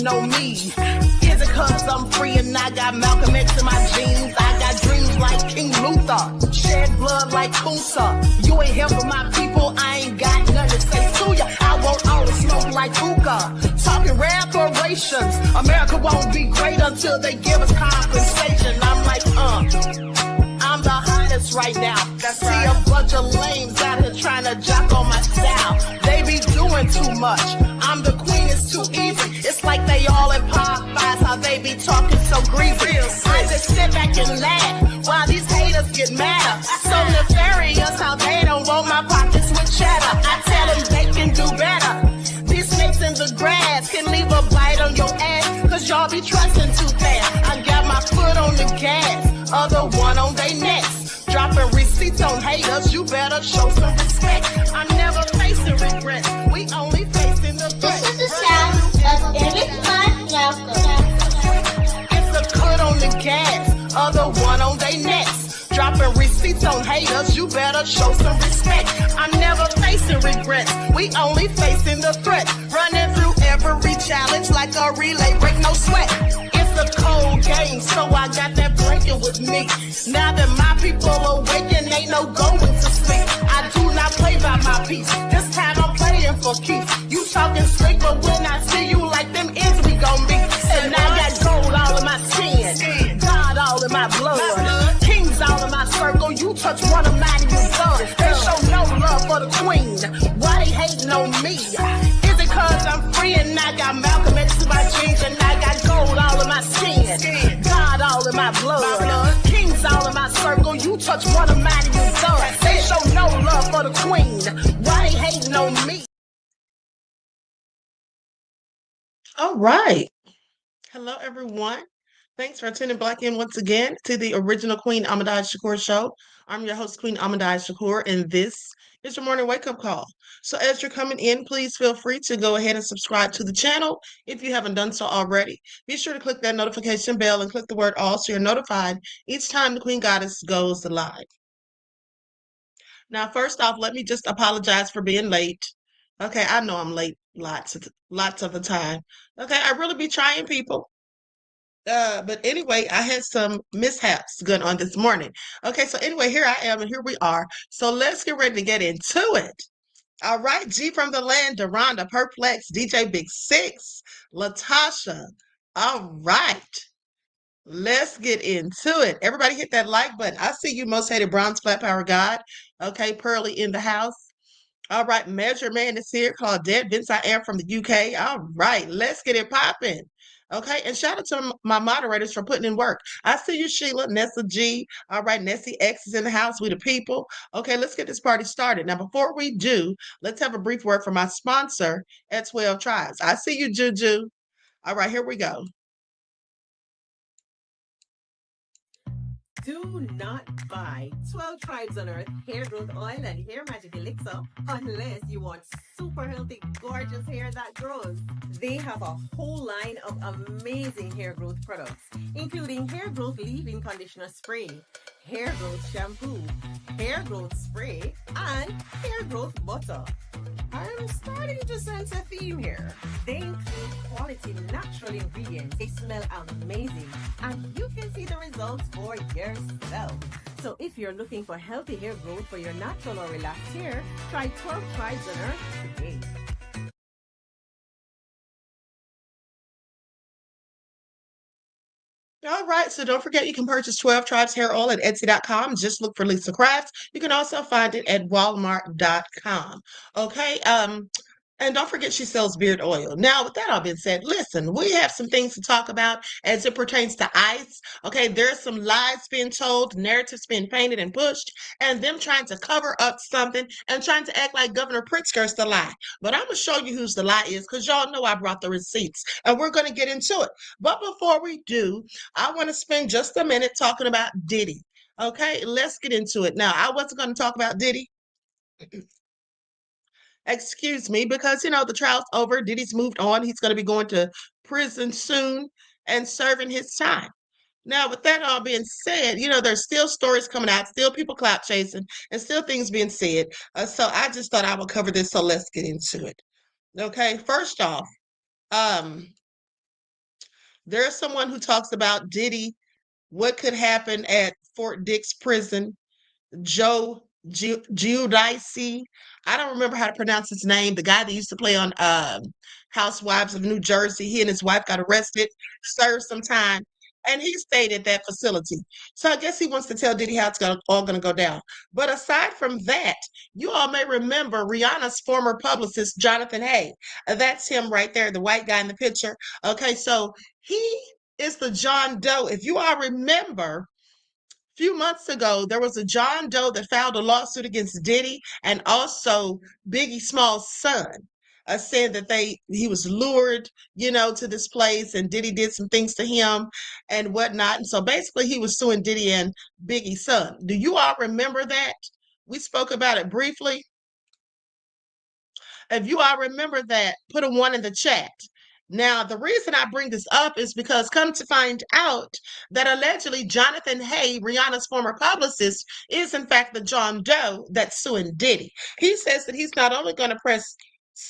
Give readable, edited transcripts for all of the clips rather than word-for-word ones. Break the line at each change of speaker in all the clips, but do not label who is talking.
know me? Is it cause I'm free and I got Malcolm X in my jeans? I got dreams like King Luther, shed blood like Kunsa. You ain't here for my people, I ain't got nothing to say to ya. I want all the smoke like hookah, talking reparations. America won't be great until they give us compensation. I'm like, I'm the hottest right now. See a bunch of lames out here trying to jock on my style. They be doing too much. I'm the queen, it's too easy. It's like they all in Popeyes, how they be talking so greasy. I just sit back and laugh while these haters get mad. So nefarious how they don't want my pockets with cheddar. I tell them they can do better. These snakes in the grass can leave a bite on your ass, cause y'all be trusting too fast. I got my foot on the gas, other one on they necks. Dropping receipts on haters, you better show some respect. I'm never facing regret, we only facing the threat.
This is the sound of Eric Malcolm.
It's a cut on the gas, other one on they necks. Dropping receipts on haters, you better show some respect. I'm never facing regrets, we only facing the threat. Running through every challenge like a relay, break no sweat. It's a cold game, so I got that blanket with me. Now that my people awaken, ain't no going to sleep. I do not play by my piece, this time I'm playing for keeps. You talking slick, but when I see you like them ends, we gon' meet. And I got gold all in my skin, God all in my blood, kings all in my circle. You touch one of mine, you son. They show no love for the queen, why they hating on me? Is it cause I'm free and I got Malcolm X in my jeans, and I got gold all in my skin, God all in my blood, kings all in my circle. You touch one of mine, you son. They show no love for the queen, why they hating on me?
All right. Hello, everyone. Thanks for tuning back in once again to the original Queen Ahmadiyyah Shakur show. I'm your host, Queen Ahmadiyyah Shakur, and this is your morning wake-up call. So as you're coming in, please feel free to go ahead and subscribe to the channel if you haven't done so already. Be sure to click that notification bell and click the word all so you're notified each time the Queen Goddess goes live. Now, first off, let me just apologize for being late. Okay, I know I'm late lots of the time. Okay, I really be trying, people. But anyway, I had some mishaps going on this morning. Okay, so anyway, here I am and here we are. So let's get ready to get into it. All right, G from the land, Deronda, Perplex, DJ Big Six, Latasha. All right, let's get into it. Everybody hit that like button. I see you, Most Hated Bronze Flat Power God. Okay, Pearly in the house. All right, Measure Man is here. Claudette, Vince, I am from the UK. All right, let's get it popping. Okay, and shout out to my moderators for putting in work. I see you, Sheila, Nessa G. All right, Nessie X is in the house. We the people. Okay, let's get this party started. Now, before we do, let's have a brief word from my sponsor at 12 Tribes. I see you, Juju. All right, here we go.
Do not buy 12 Tribes on Earth hair growth oil and hair magic elixir unless you want super healthy, gorgeous hair that grows. They have a whole line of amazing hair growth products, including hair growth leave-in conditioner spray, hair growth shampoo, hair growth spray, and hair growth butter. I'm starting to sense a theme here. They include quality natural ingredients. They smell amazing, and you can see the results for yourself. So if you're looking for healthy hair growth for your natural or relaxed hair, try 12 Tribes on Earth today.
All right, so don't forget you can purchase 12 Tribes Hair Oil at Etsy.com. Just look for Lisa Crafts. You can also find it at Walmart.com. Okay, and don't forget she sells beard oil. Now, with that all being said, listen, we have some things to talk about as it pertains to ICE. Okay, there's some lies being told, narratives being painted and pushed, and them trying to cover up something and trying to act like Governor Pritzker's the lie. But I'm going to show you who's the lie is, because y'all know I brought the receipts, and we're going to get into it. But before we do, I want to spend just a minute talking about Diddy. Okay, let's get into it. Now, I wasn't going to talk about Diddy. Excuse me, because the trial's over. Diddy's moved on. He's going to be going to prison soon and serving his time. Now, with that all being said, there's still stories coming out, still people clout chasing, and still things being said. So I just thought I would cover this. So let's get into it. Okay, first off, There's someone who talks about Diddy, what could happen at Fort Dix prison. Joe Giudice. I don't remember how to pronounce his name. The guy that used to play on Housewives of New Jersey. He and his wife got arrested, served some time, and he stayed at that facility. So I guess he wants to tell Diddy how it's all going to go down. But aside from that, you all may remember Rihanna's former publicist, Jonathan Hay. That's him right there, the white guy in the picture. Okay, so he is the John Doe. If you all remember, few months ago, there was a John Doe that filed a lawsuit against Diddy and also Biggie Small's son, saying that he was lured, to this place, and Diddy did some things to him and whatnot. And so basically, he was suing Diddy and Biggie's son. Do you all remember that? We spoke about it briefly. If you all remember that, put a 1 in the chat. Now, the reason I bring this up is because come to find out that allegedly Jonathan Hay, Rihanna's former publicist, is in fact the John Doe that's suing Diddy. He says that he's not only going to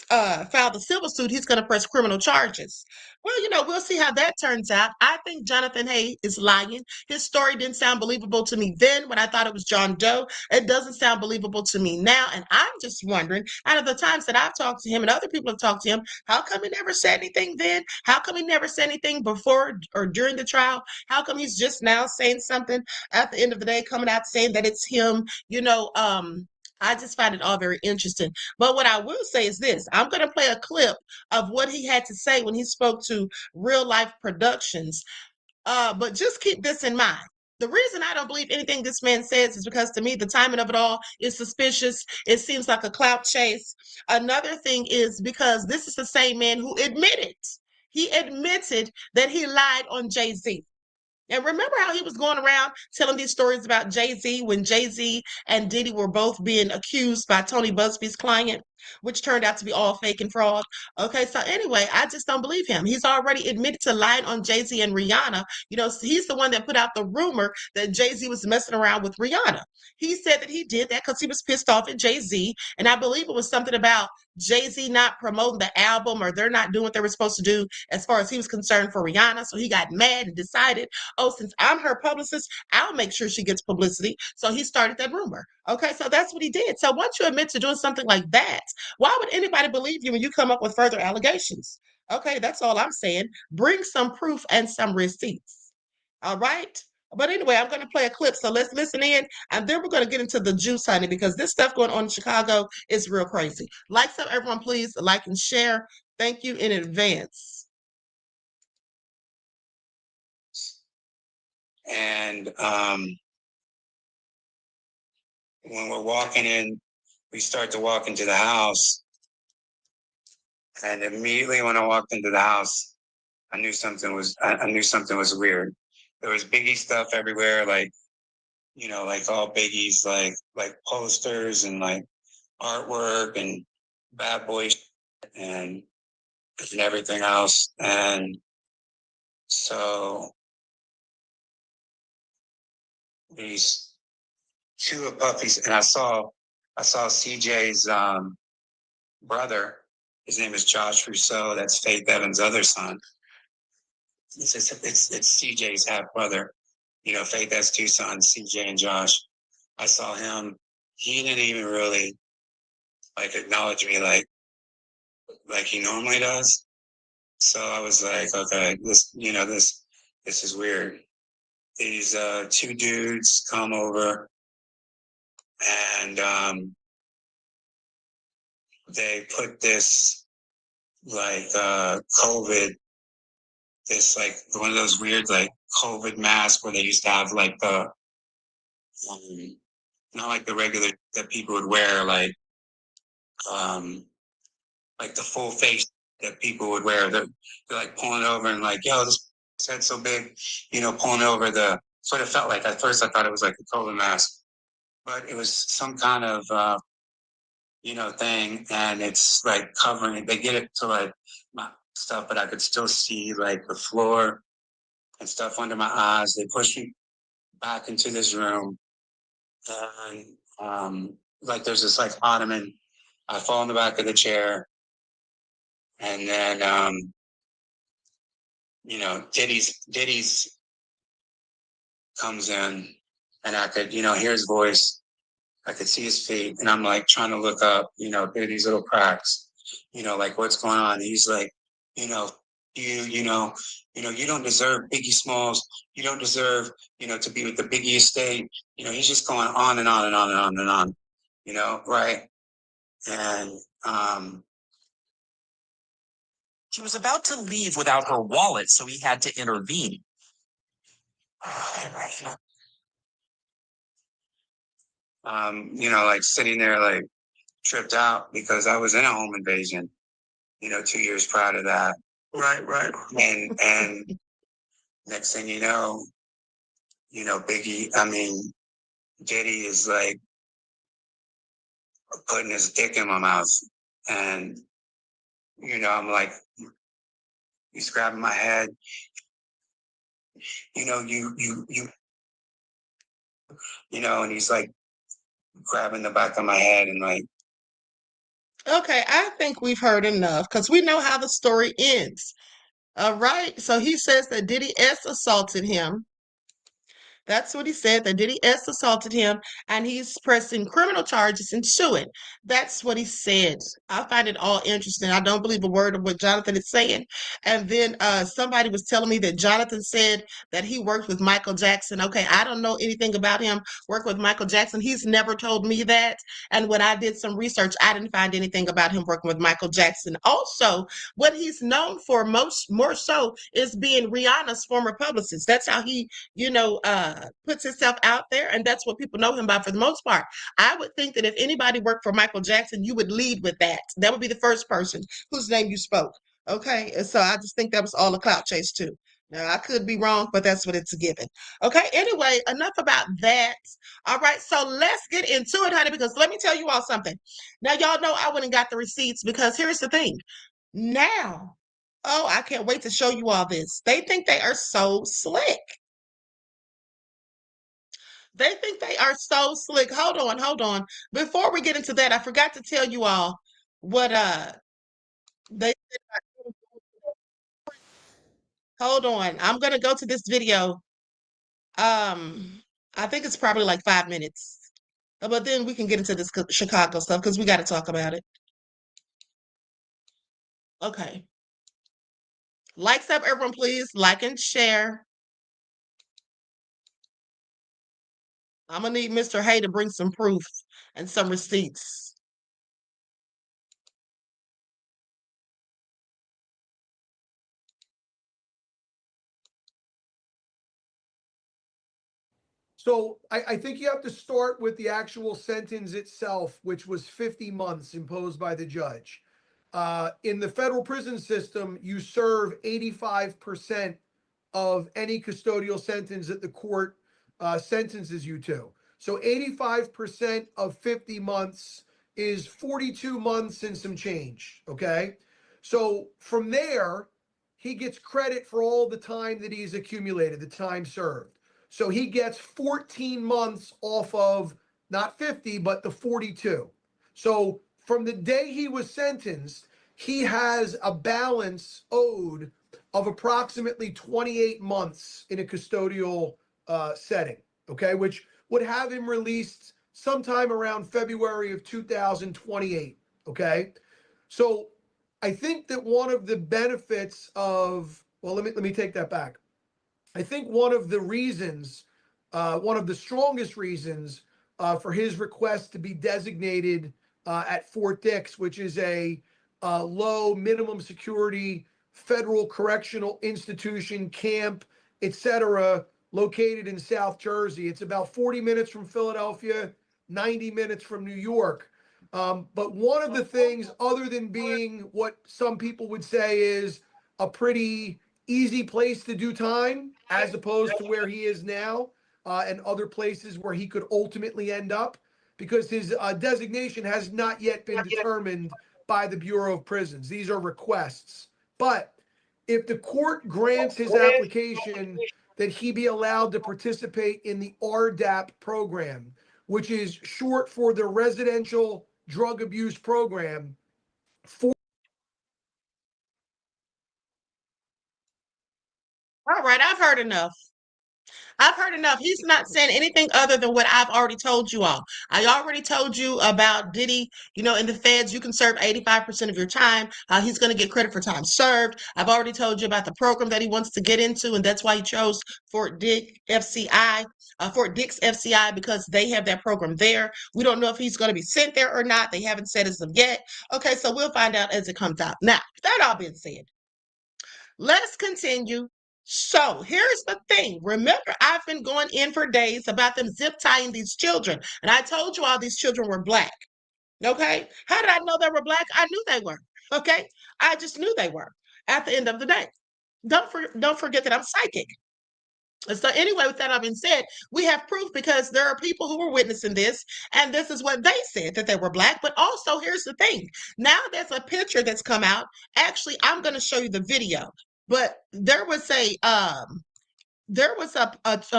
file the civil suit, he's going to press criminal charges. Well, we'll see how that turns out. I think Jonathan Hay is lying. His story didn't sound believable to me then when I thought it was John Doe. It doesn't sound believable to me now. And I'm just wondering, out of the times that I've talked to him and other people have talked to him, how come he never said anything then? How come he never said anything before or during the trial? How come he's just now saying something at the end of the day, coming out saying that it's him? I just find it all very interesting. But what I will say is this. I'm going to play a clip of what he had to say when he spoke to Real Life Productions. But just keep this in mind. The reason I don't believe anything this man says is because to me, the timing of it all is suspicious. It seems like a clout chase. Another thing is because this is the same man who he admitted that he lied on Jay-Z. And remember how he was going around telling these stories about Jay-Z when Jay-Z and Diddy were both being accused by Tony Busby's client, which turned out to be all fake and fraud. Okay, so anyway, I just don't believe him. He's already admitted to lying on Jay-Z and Rihanna. He's the one that put out the rumor that Jay-Z was messing around with Rihanna. He said that he did that because he was pissed off at Jay-Z. And I believe it was something about Jay-Z not promoting the album, or they're not doing what they were supposed to do as far as he was concerned for Rihanna. So he got mad and decided, oh, since I'm her publicist, I'll make sure she gets publicity. So he started that rumor. Okay, so that's what he did. So once you admit to doing something like that, why would anybody believe you when you come up with further allegations? Okay, that's all I'm saying. Bring some proof and some receipts. All right? But anyway, I'm going to play a clip. So let's listen in, and then we're going to get into the juice, honey, because this stuff going on in Chicago is real crazy. Like so, everyone, please like and share. Thank you in advance.
And when we're walking in, we start to walk into the house. And immediately when I walked into the house, I knew something was weird. There was Biggie stuff everywhere, like all Biggie's like posters and like artwork and bad boy and everything else. And so these two puppies, and I saw CJ's brother. His name is Josh Rousseau. That's Faith Evans' other son. It's CJ's half brother. Faith has two sons, CJ and Josh. I saw him. He didn't even really acknowledge me like he normally does. So I was like, okay, this is weird. These two dudes come over and they put this COVID, this one of those weird COVID masks where they used to have the not like the regular that people would wear, like the full face that people would wear. They're pulling over and yo, this head's so big, pulling over the. Sort of felt like at first I thought it was like a COVID mask, but it was some kind of thing, and it's covering it. They get it to my stuff, but I could still see the floor and stuff under my eyes. They push me back into this room, and there's this ottoman. I fall in the back of the chair, and then Diddy's comes in, and I could, hear his voice. I could see his feet, and I'm like trying to look up, through these little cracks, like what's going on. And he's like, you know, you don't deserve Biggie Smalls. You don't deserve, to be with the Biggie estate. He's just going on and on and on and on and on, right? And
She was about to leave without her wallet, so he had to intervene.
like sitting there, like tripped out because I was in a home invasion, 2 years prior to that.
Right.
And next thing you know, Diddy is like putting his dick in my mouth. And, I'm like, he's grabbing my head. And he's like grabbing the back of my head and like.
Okay, I think we've heard enough because we know how the story ends. All right. So he says that Diddy S assaulted him. That's what he said, that Diddy S assaulted him and he's pressing criminal charges and suing. That's what he said. I find it all interesting. I don't believe a word of what Jonathan is saying. And then somebody was telling me that Jonathan said that he worked with Michael Jackson. Okay, I don't know anything about him working with Michael Jackson. He's never told me that. And when I did some research, I didn't find anything about him working with Michael Jackson. Also, what he's known for more so is being Rihanna's former publicist. That's how he puts himself out there, and that's what people know him by for the most part. I would think that if anybody worked for Michael Jackson, you would lead with that. That would be the first person whose name you spoke. Okay, and so I just think that was all a clout chase too. Now I could be wrong, but that's what it's a given. Okay, anyway, enough about that. All right, so let's get into it, honey, because let me tell you all something. Now y'all know I went and got the receipts because here's the thing. Now, oh, I can't wait to show you all this. They think they are so slick. They think they are so slick. Hold on. Before we get into that, I forgot to tell you all what they hold on. I'm gonna go to this video. I think it's probably like 5 minutes. But then we can get into this Chicago stuff because we got to talk about it. Okay. Likes up, everyone, please. Like and share. I'm gonna need Mr. Hay to bring some proof and some receipts.
So I think you have to start with the actual sentence itself, which was 50 months imposed by the judge. In the federal prison system, you serve 85% of any custodial sentence that the court sentences you to. So 85% of 50 months is 42 months and some change. Okay. So from there, he gets credit for all the time that he's accumulated, the time served. So he gets 14 months off of not 50, but the 42. So from the day he was sentenced, he has a balance owed of approximately 28 months in a custodial setting, okay, which would have him released sometime around February of 2028, okay? So I think that one of the benefits of, well, let me take that back. I think one of the reasons, one of the strongest reasons for his request to be designated at Fort Dix, which is a low minimum security federal correctional institution, camp, etc., located in South Jersey. It's about 40 minutes from Philadelphia, 90 minutes from New York. But one of the things, other than being what some people would say is a pretty easy place to do time, as opposed to where he is now, and other places where he could ultimately end up, because his designation has not yet been determined by the Bureau of Prisons. These are requests. But if the court grants his application that he be allowed to participate in the RDAP program, which is short for the Residential Drug Abuse Program,
All right, I've heard enough. I've heard enough. He's not saying anything other than what I've already told you all. I already told you about Diddy. In the feds, you can serve 85% of your time. He's going to get credit for time served. I've already told you about the program that he wants to get into, and that's why he chose Fort Dick FCI, Fort Dix FCI, because they have that program there. We don't know if he's going to be sent there or not. They haven't said as of yet. Okay, so we'll find out as it comes out. Now, that all being said, let's continue. So here's the thing. Remember, I've been going in for days about them zip tying these children. And I told you all these children were black. Okay. How did I know they were black? I knew they were. Okay. I just knew they were at the end of the day. Don't forget that I'm psychic. So anyway, with that all being said, we have proof because there are people who were witnessing this, and this is what they said, that they were black. But also, here's the thing. Now there's a picture that's come out. Actually, I'm going to show you the video. But there was a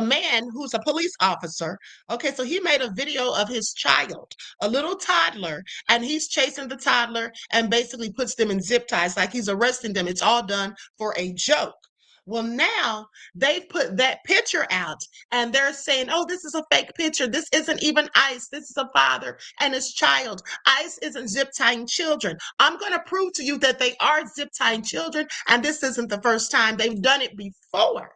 man who's a police officer. Okay, so he made a video of his child, a little toddler, and he's chasing the toddler and basically puts them in zip ties like he's arresting them. It's all done for a joke. Well, now they've put that picture out and they're saying, oh, this is a fake picture. This isn't even ICE. This is a father and his child. ICE isn't zip tying children. I'm going to prove to you that they are zip tying children, and this isn't the first time. They've done it before.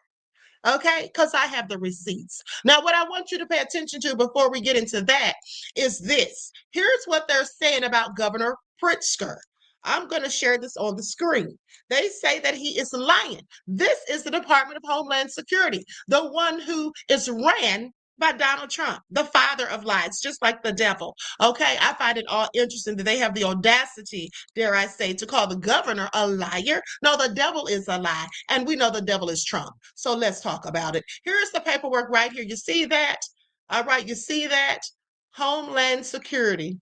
Okay, because I have the receipts. Now, what I want you to pay attention to before we get into that is this. Here's what they're saying about Governor Pritzker. I'm going to share this on the screen. They say that he is lying. This is the Department of Homeland Security, the one who is ran by Donald Trump, the father of lies, just like the devil. Okay, I find it all interesting that they have the audacity, dare I say, to call the governor a liar. No, the devil is a lie, and we know the devil is Trump. So let's talk about it. Here's the paperwork right here. You see that? All right, you see that? Homeland Security.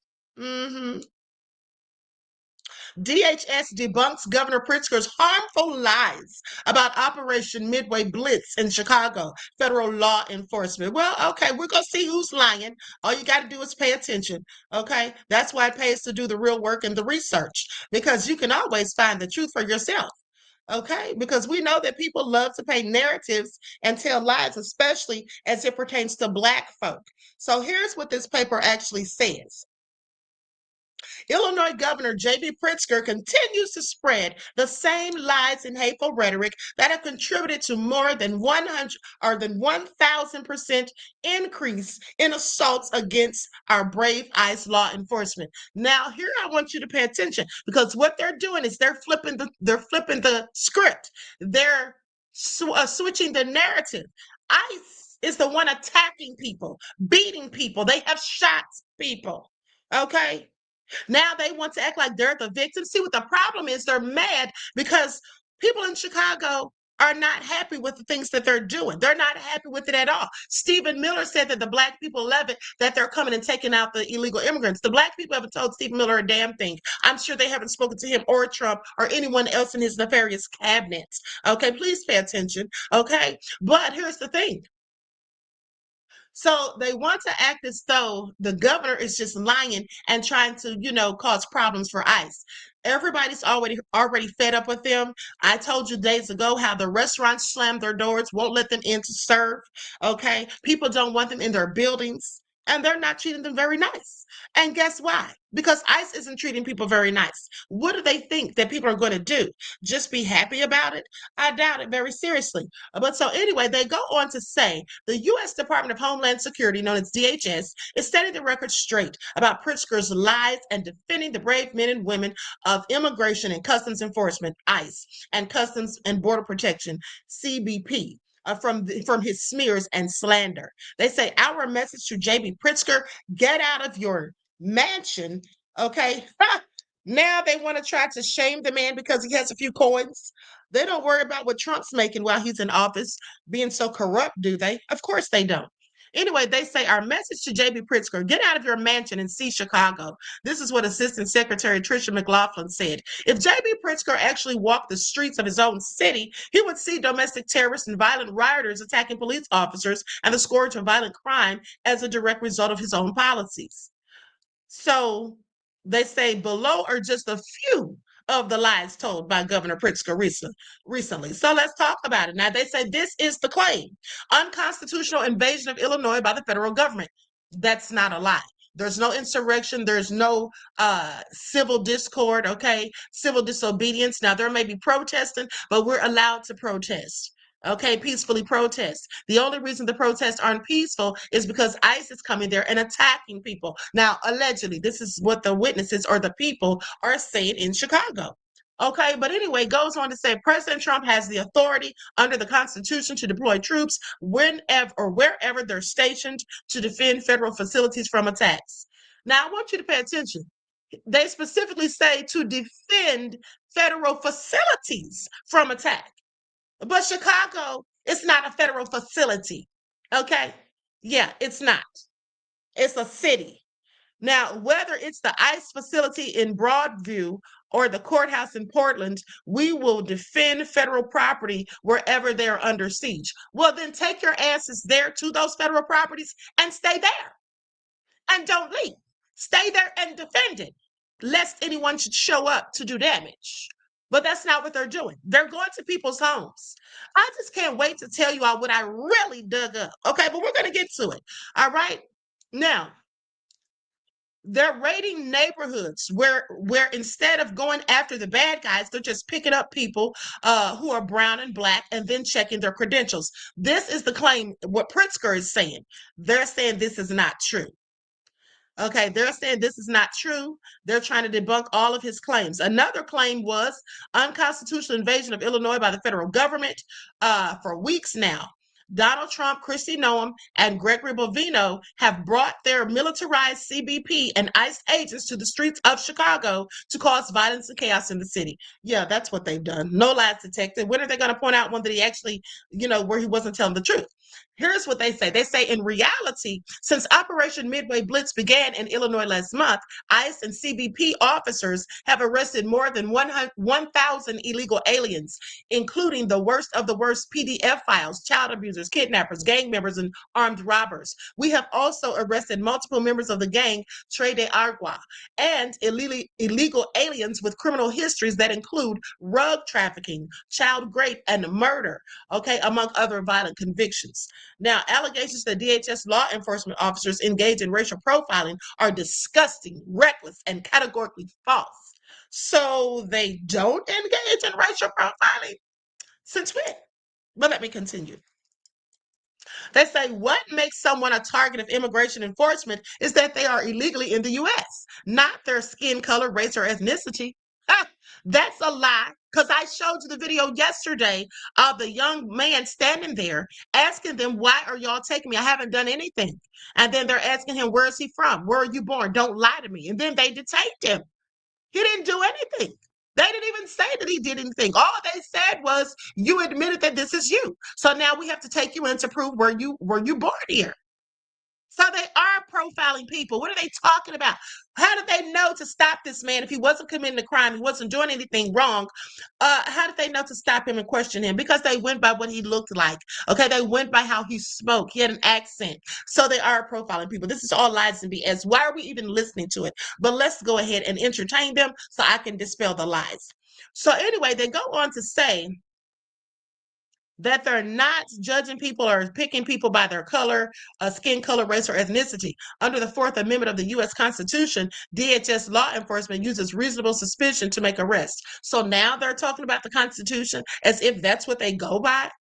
DHS debunks Governor Pritzker's harmful lies about Operation Midway Blitz in Chicago, federal law enforcement. Well, okay, we're going to see who's lying. All you got to do is pay attention, okay? That's why it pays to do the real work and the research, because you can always find the truth for yourself. Okay, because we know that people love to paint narratives and tell lies, especially as it pertains to Black folk. So here's what this paper actually says. Illinois Governor J.B. Pritzker continues to spread the same lies and hateful rhetoric that have contributed to more than 1,000% increase in assaults against our brave ICE law enforcement. Now, here I want you to pay attention, because what they're doing is they're flipping the script. They're switching the narrative. ICE is the one attacking people, beating people. They have shot people. Okay. Now they want to act like they're the victim. See, what the problem is, they're mad because people in Chicago are not happy with the things that they're doing. They're not happy with it at all. Stephen Miller said that the Black people love it, that they're coming and taking out the illegal immigrants. The Black people haven't told Stephen Miller a damn thing. I'm sure they haven't spoken to him or Trump or anyone else in his nefarious cabinets. Okay, please pay attention. Okay, but here's the thing. So they want to act as though the governor is just lying and trying to, cause problems for ICE. Everybody's already fed up with them. I told you days ago how the restaurants slam their doors, won't let them in to serve. Okay. People don't want them in their buildings, and they're not treating them very nice. And guess why? Because ICE isn't treating people very nice. What do they think that people are going to do? Just be happy about it? I doubt it very seriously. But so anyway, they go on to say the U.S. Department of Homeland Security, known as DHS, is setting the record straight about Pritzker's lies and defending the brave men and women of Immigration and Customs Enforcement, ICE, and Customs and Border Protection, CBP. From his smears and slander. They say our message to J.B. Pritzker: get out of your mansion. Okay. Now they want to try to shame the man because he has a few coins. They don't worry about what Trump's making while he's in office, being so corrupt, do they? Of course they don't. Anyway, they say our message to J.B. Pritzker: get out of your mansion and see Chicago. This is what Assistant Secretary Tricia McLaughlin said. If J.B. Pritzker actually walked the streets of his own city, he would see domestic terrorists and violent rioters attacking police officers and the scourge of violent crime as a direct result of his own policies. So they say below are just a few of the lies told by Governor Pritzker recently. So let's talk about it. Now, they say this is the claim: unconstitutional invasion of Illinois by the federal government. That's not a lie. There's no insurrection. There's no civil discord, okay? Civil disobedience. Now, there may be protesting, but we're allowed to protest. Okay, peacefully protest. The only reason the protests aren't peaceful is because ICE is coming there and attacking people. Now, allegedly, this is what the witnesses or the people are saying in Chicago. Okay, but anyway, goes on to say President Trump has the authority under the Constitution to deploy troops whenever or wherever they're stationed to defend federal facilities from attacks. Now, I want you to pay attention. They specifically say to defend federal facilities from attack. But Chicago is not a federal facility. Okay? Yeah, it's not. It's a city. Now, whether it's the ICE facility in Broadview or the courthouse in Portland, we will defend federal property wherever they're under siege. Well, then take your asses there to those federal properties and stay there. And don't leave. Stay there and defend it, lest anyone should show up to do damage. But that's not what they're doing. They're going to people's homes. I just can't wait to tell you all what I really dug up. Okay, but we're going to get to it. All right. Now, they're raiding neighborhoods where instead of going after the bad guys, they're just picking up people who are brown and black and then checking their credentials. This is the claim, what Pritzker is saying. They're saying this is not true. Okay, they're saying this is not true. They're trying to debunk all of his claims. Another claim was unconstitutional invasion of Illinois by the federal government for weeks now. Donald Trump, Kristi Noem, and Gregory Bovino have brought their militarized CBP and ICE agents to the streets of Chicago to cause violence and chaos in the city. Yeah, that's what they've done. No lies detected. When are they going to point out one that he actually, where he wasn't telling the truth? Here's what they say. They say, in reality, since Operation Midway Blitz began in Illinois last month, ICE and CBP officers have arrested more than 1,000 illegal aliens, including the worst of the worst PDF files, child abusers, kidnappers, gang members, and armed robbers. We have also arrested multiple members of the gang Tres de Agua and illegal aliens with criminal histories that include drug trafficking, child rape, and murder, okay, among other violent convictions. Now, allegations that DHS law enforcement officers engage in racial profiling are disgusting, reckless, and categorically false. So they don't engage in racial profiling? Since when? But let me continue. They say what makes someone a target of immigration enforcement is that they are illegally in the U.S., not their skin color, race, or ethnicity. That's a lie, because I showed you the video yesterday of the young man standing there asking them, why are y'all taking me? I haven't done anything. And then they're asking him, where is he from? Where are you born? Don't lie to me. And then they detained him. He didn't do anything. They didn't even say that he did anything. All they said was, you admitted that this is you. So now we have to take you in to prove were you born here. So they are profiling people. What are they talking about? How did they know to stop this man if he wasn't committing a crime, he wasn't doing anything wrong? How did they know to stop him and question him? Because they went by what he looked like. Okay, they went by how he spoke. He had an accent. So they are profiling people. This is all lies and BS. Why are we even listening to it? But let's go ahead and entertain them so I can dispel the lies. So anyway, they go on to say that they're not judging people or picking people by their color, skin color, race, or ethnicity. Under the 4th Amendment of the U.S. Constitution, DHS law enforcement uses reasonable suspicion to make arrests. So now they're talking about the Constitution as if that's what they go by?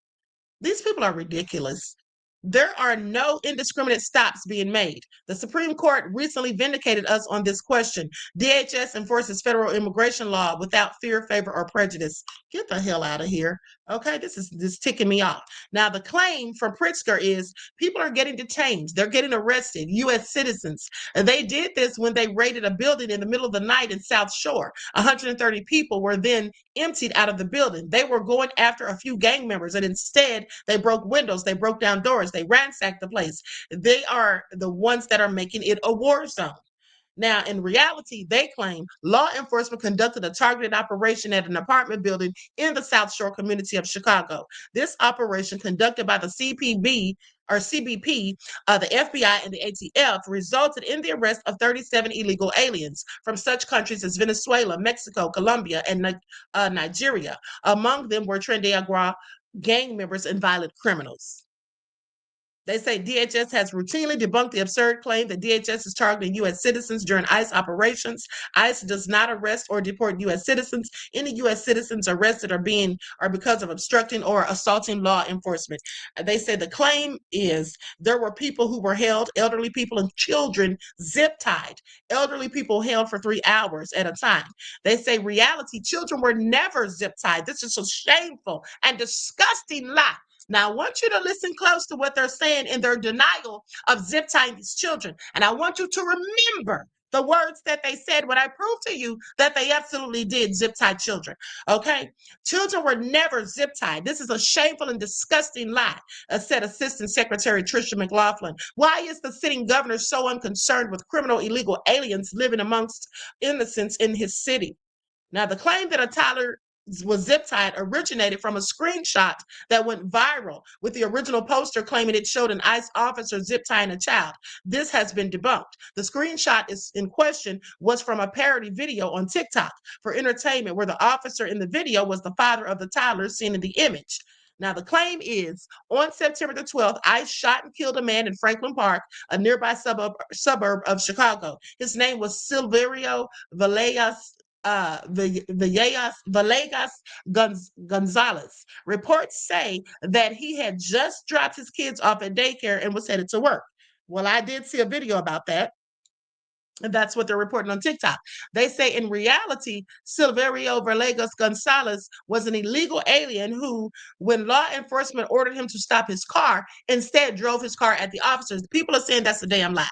These people are ridiculous. There are no indiscriminate stops being made. The Supreme Court recently vindicated us on this question. DHS enforces federal immigration law without fear, favor, or prejudice. Get the hell out of here. Okay, this is ticking me off. Now, the claim from Pritzker is people are getting detained. They're getting arrested, U.S. citizens. And they did this when they raided a building in the middle of the night in South Shore. 130 people were then emptied out of the building. They were going after a few gang members, and instead they broke windows, they broke down doors, they ransacked the place. They are the ones that are making it a war zone. Now, in reality, they claim law enforcement conducted a targeted operation at an apartment building in the South Shore community of Chicago. This operation, conducted by the CBP, the FBI, and the ATF, resulted in the arrest of 37 illegal aliens from such countries as Venezuela, Mexico, Colombia, and Nigeria. Among them were Trinidad gang members and violent criminals. They say DHS has routinely debunked the absurd claim that DHS is targeting U.S. citizens during ICE operations. ICE does not arrest or deport U.S. citizens. Any U.S. citizens arrested are because of obstructing or assaulting law enforcement. They say the claim is there were people who were held, elderly people and children, zip-tied. Elderly people held for 3 hours at a time. They say reality, children were never zip-tied. This is a shameful and disgusting lie. Now, I want you to listen close to what they're saying in their denial of zip tying these children. And I want you to remember the words that they said when I proved to you that they absolutely did zip tie children. Okay? Children were never zip tied. This is a shameful and disgusting lie, said Assistant Secretary Tricia McLaughlin. Why is the sitting governor so unconcerned with criminal illegal aliens living amongst innocents in his city? Now, the claim that a toddler was zip-tied originated from a screenshot that went viral, with the original poster claiming it showed an ICE officer zip-tying a child. This has been debunked. The screenshot in question was from a parody video on TikTok for entertainment, where the officer in the video was the father of the toddler seen in the image. Now, the claim is, on September the 12th, ICE shot and killed a man in Franklin Park, a nearby suburb of Chicago. His name was Silverio Villegas Gonzalez. Reports say that he had just dropped his kids off at daycare and was headed to work. Well, I did see a video about that. And that's what they're reporting on TikTok. They say in reality, Silverio Villegas Gonzalez was an illegal alien who, when law enforcement ordered him to stop his car, instead drove his car at the officers. People are saying that's a damn lie.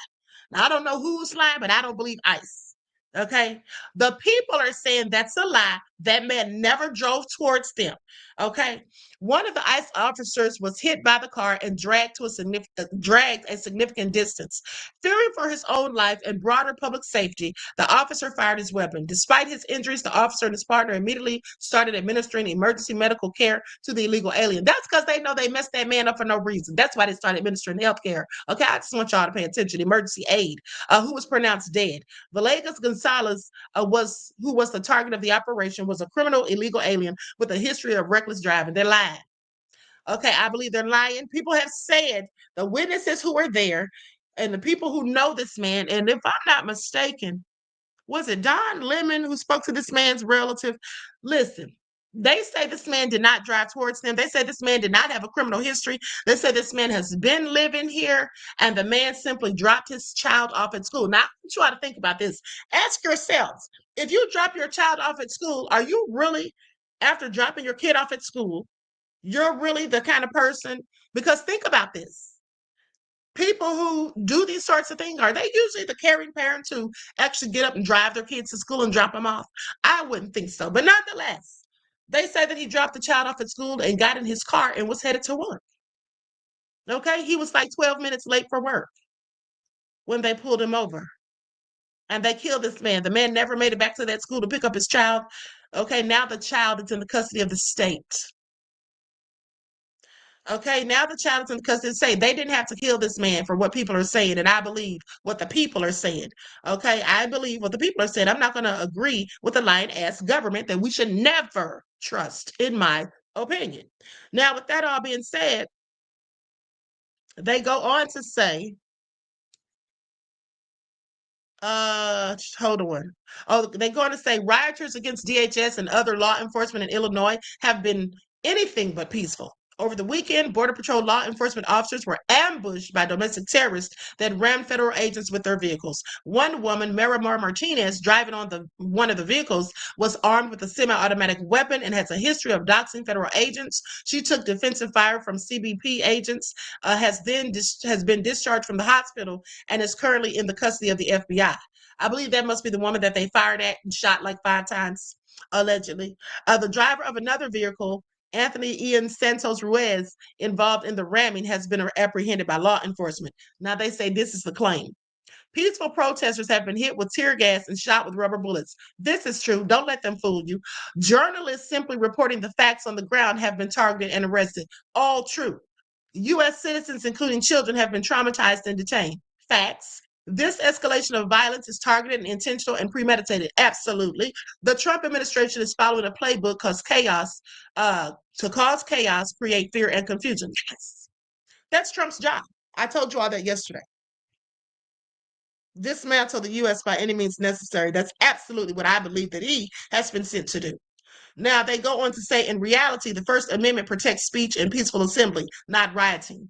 Now, I don't know who's lying, but I don't believe ICE. Okay, the people are saying that's a lie. That man never drove towards them. Okay, one of the ICE officers was hit by the car and dragged a significant distance. Fearing for his own life and broader public safety, the officer fired his weapon. Despite his injuries, the officer and his partner immediately started administering emergency medical care to the illegal alien. That's because they know they messed that man up for no reason. That's why they started administering health care. Okay, I just want y'all to pay attention. Emergency aid, who was pronounced dead. Villegas Gonzalez, who was the target of the operation, was a criminal illegal alien with a history of reckless driving. They're lying. Okay, I believe they're lying. People have said, the witnesses who were there and the people who know this man, and if I'm not mistaken, was it Don Lemon who spoke to this man's relative? Listen, they say this man did not drive towards them. They say this man did not have a criminal history. They say this man has been living here, and the man simply dropped his child off at school. Now, I want you all to think about this. Ask yourselves, if you drop your child off at school, are you really, after dropping your kid off at school, you're really the kind of person? Because think about this. People who do these sorts of things, are they usually the caring parents who actually get up and drive their kids to school and drop them off? I wouldn't think so. But nonetheless, they say that he dropped the child off at school and got in his car and was headed to work. Okay, he was like 12 minutes late for work when they pulled him over. And they killed this man. The man never made it back to that school to pick up his child. Okay, now the child is in the custody of the state. Okay, now the child is in custody. Say they didn't have to kill this man for what people are saying, and I believe what the people are saying. Okay, I believe what the people are saying. I'm not going to agree with the lying ass government that we should never trust, in my opinion. Now, with that all being said, they go on to say, hold on. Oh, they go on to say rioters against DHS and other law enforcement in Illinois have been anything but peaceful. Over the weekend, Border Patrol law enforcement officers were ambushed by domestic terrorists that rammed federal agents with their vehicles. One woman, Miramar Martinez, driving on one of the vehicles, was armed with a semi-automatic weapon and has a history of doxing federal agents. She took defensive fire from CBP agents, has been discharged from the hospital, and is currently in the custody of the FBI. I believe that must be the woman that they fired at and shot like 5 times, allegedly. The driver of another vehicle, Anthony Ian Santos Ruiz, involved in the ramming, has been apprehended by law enforcement. Now they say this is the claim. Peaceful protesters have been hit with tear gas and shot with rubber bullets. This is true. Don't let them fool you. Journalists simply reporting the facts on the ground have been targeted and arrested. All true. U.S. citizens, including children, have been traumatized and detained. Facts. This escalation of violence is targeted and intentional and premeditated. Absolutely. The Trump administration is following a playbook to cause chaos, create fear and confusion. Yes. That's Trump's job. I told you all that yesterday. Dismantle the U.S. by any means necessary. That's absolutely what I believe that he has been sent to do. Now, they go on to say, in reality, the First Amendment protects speech and peaceful assembly, not rioting.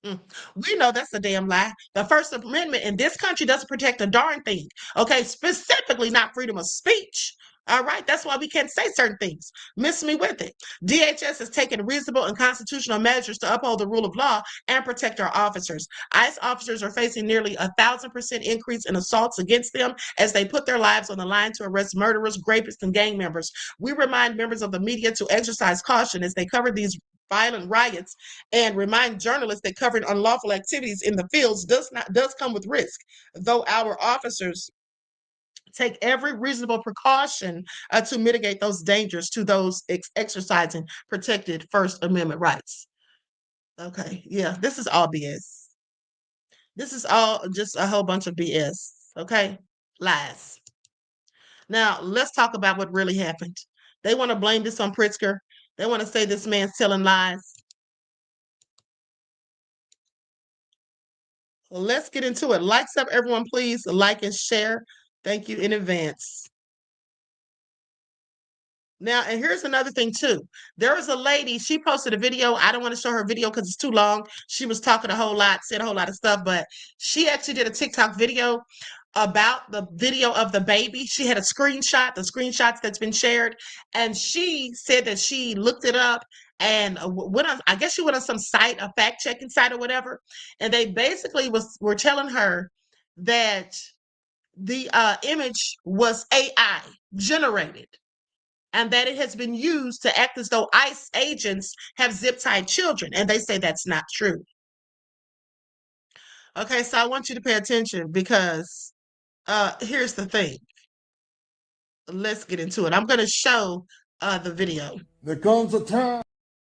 We know that's a damn lie. The First Amendment in this country doesn't protect a darn thing. Okay, specifically not freedom of speech. All right, that's why we can't say certain things. Miss me with it. DHS has taken reasonable and constitutional measures to uphold the rule of law and protect our officers. ICE officers are facing nearly 1,000% increase in assaults against them as they put their lives on the line to arrest murderers, rapists, and gang members. We remind members of the media to exercise caution as they cover these violent riots and remind journalists that covering unlawful activities in the fields does come with risk, though our officers take every reasonable precaution to mitigate those dangers to those exercising protected First Amendment rights. Okay, yeah, this is all BS. This is all just a whole bunch of BS, okay? Lies. Now, let's talk about what really happened. They want to blame this on Pritzker. They want to say this man's telling lies. Well, let's get into it. Likes up, everyone, please. Like and share. Thank you in advance. Now, and here's another thing, too. There was a lady, she posted a video. I don't want to show her video because it's too long. She was talking a whole lot, said a whole lot of stuff, but she actually did a TikTok video about the video of the baby. She had a screenshot, the screenshots that's been shared, and she said that she looked it up and went on, I guess she went on some site, a fact-checking site or whatever, and they basically were telling her that the image was AI generated and that it has been used to act as though ICE agents have zip-tied children, and they say that's not true. Okay, so I want you to pay attention because here's the thing. Let's get into it. I'm going to show the video.
There comes a time.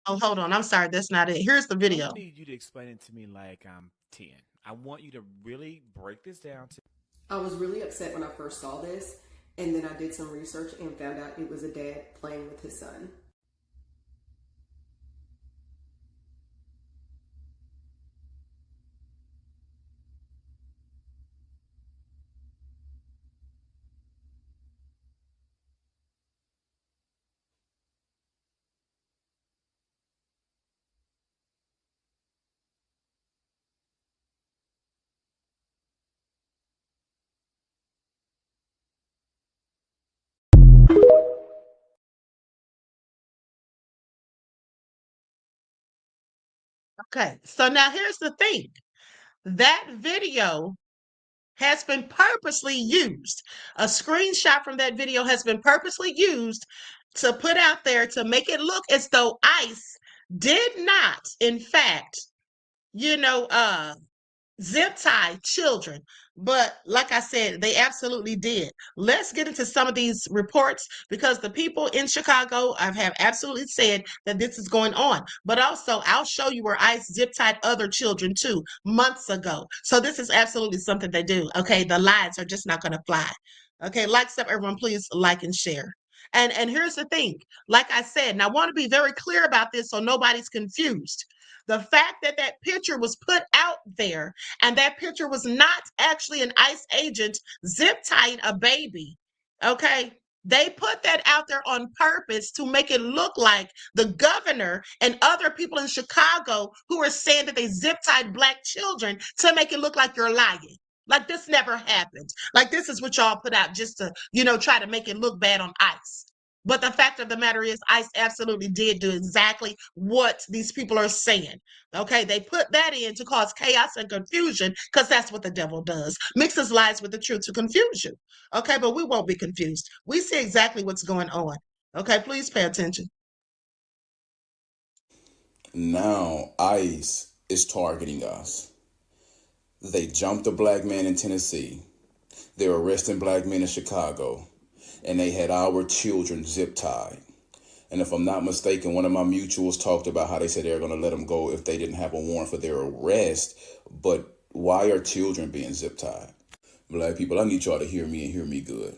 Oh, hold on. I'm sorry. That's not it. Here's the video.
I need you to explain it to me like I'm 10. I want you to really break this down to.
I was really upset when I first saw this, and then I did some research and found out it was a dad playing with his son.
Okay, so now here's the thing. That video has been purposely used. A screenshot from that video has been purposely used to put out there to make it look as though ICE did not, in fact, zip tie children. But like I said, they absolutely did. Let's get into some of these reports because the people in Chicago have absolutely said that this is going on. But also, I'll show you where ICE zip tied other children too months ago. So this is absolutely something they do. Okay, the lies are just not going to fly. Okay, like stuff, everyone, please like and share. And here's the thing. Like I said, and I want to be very clear about this so nobody's confused. The fact that that picture was put out there and that picture was not actually an ICE agent zip tying a baby, okay? They put that out there on purpose to make it look like the governor and other people in Chicago who are saying that they zip tied Black children to make it look like you're lying. Like this never happened. Like this is what y'all put out just to, try to make it look bad on ICE. But the fact of the matter is, ICE absolutely did do exactly what these people are saying. Okay, they put that in to cause chaos and confusion because that's what the devil does. Mixes lies with the truth to confuse you. Okay, but we won't be confused. We see exactly what's going on. Okay, please pay attention.
Now ICE is targeting us. They jumped a black man in Tennessee. They're arresting black men in Chicago. And they had our children zip-tied. And if I'm not mistaken, one of my mutuals talked about how they said they were going to let them go if they didn't have a warrant for their arrest. But why are children being zip-tied? Black people, I need y'all to hear me and hear me good.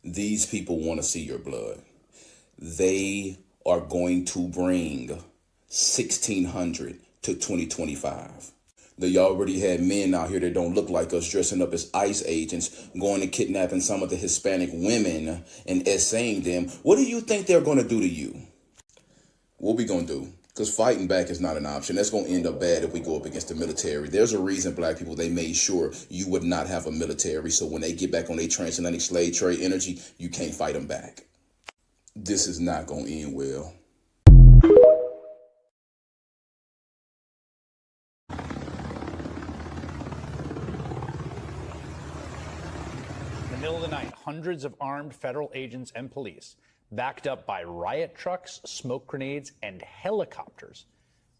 These people want to see your blood. They are going to bring 1,600 to 2025. They already had men out here that don't look like us dressing up as ICE agents, going and kidnapping some of the Hispanic women and essaying them. What do you think they're going to do to you? What we going to do? Because fighting back is not an option. That's going to end up bad if we go up against the military. There's a reason, black people, they made sure you would not have a military. So when they get back on their transatlantic slave trade energy, you can't fight them back. This is not going to end well.
In the middle of the night, hundreds of armed federal agents and police, backed up by riot trucks, smoke grenades, and helicopters,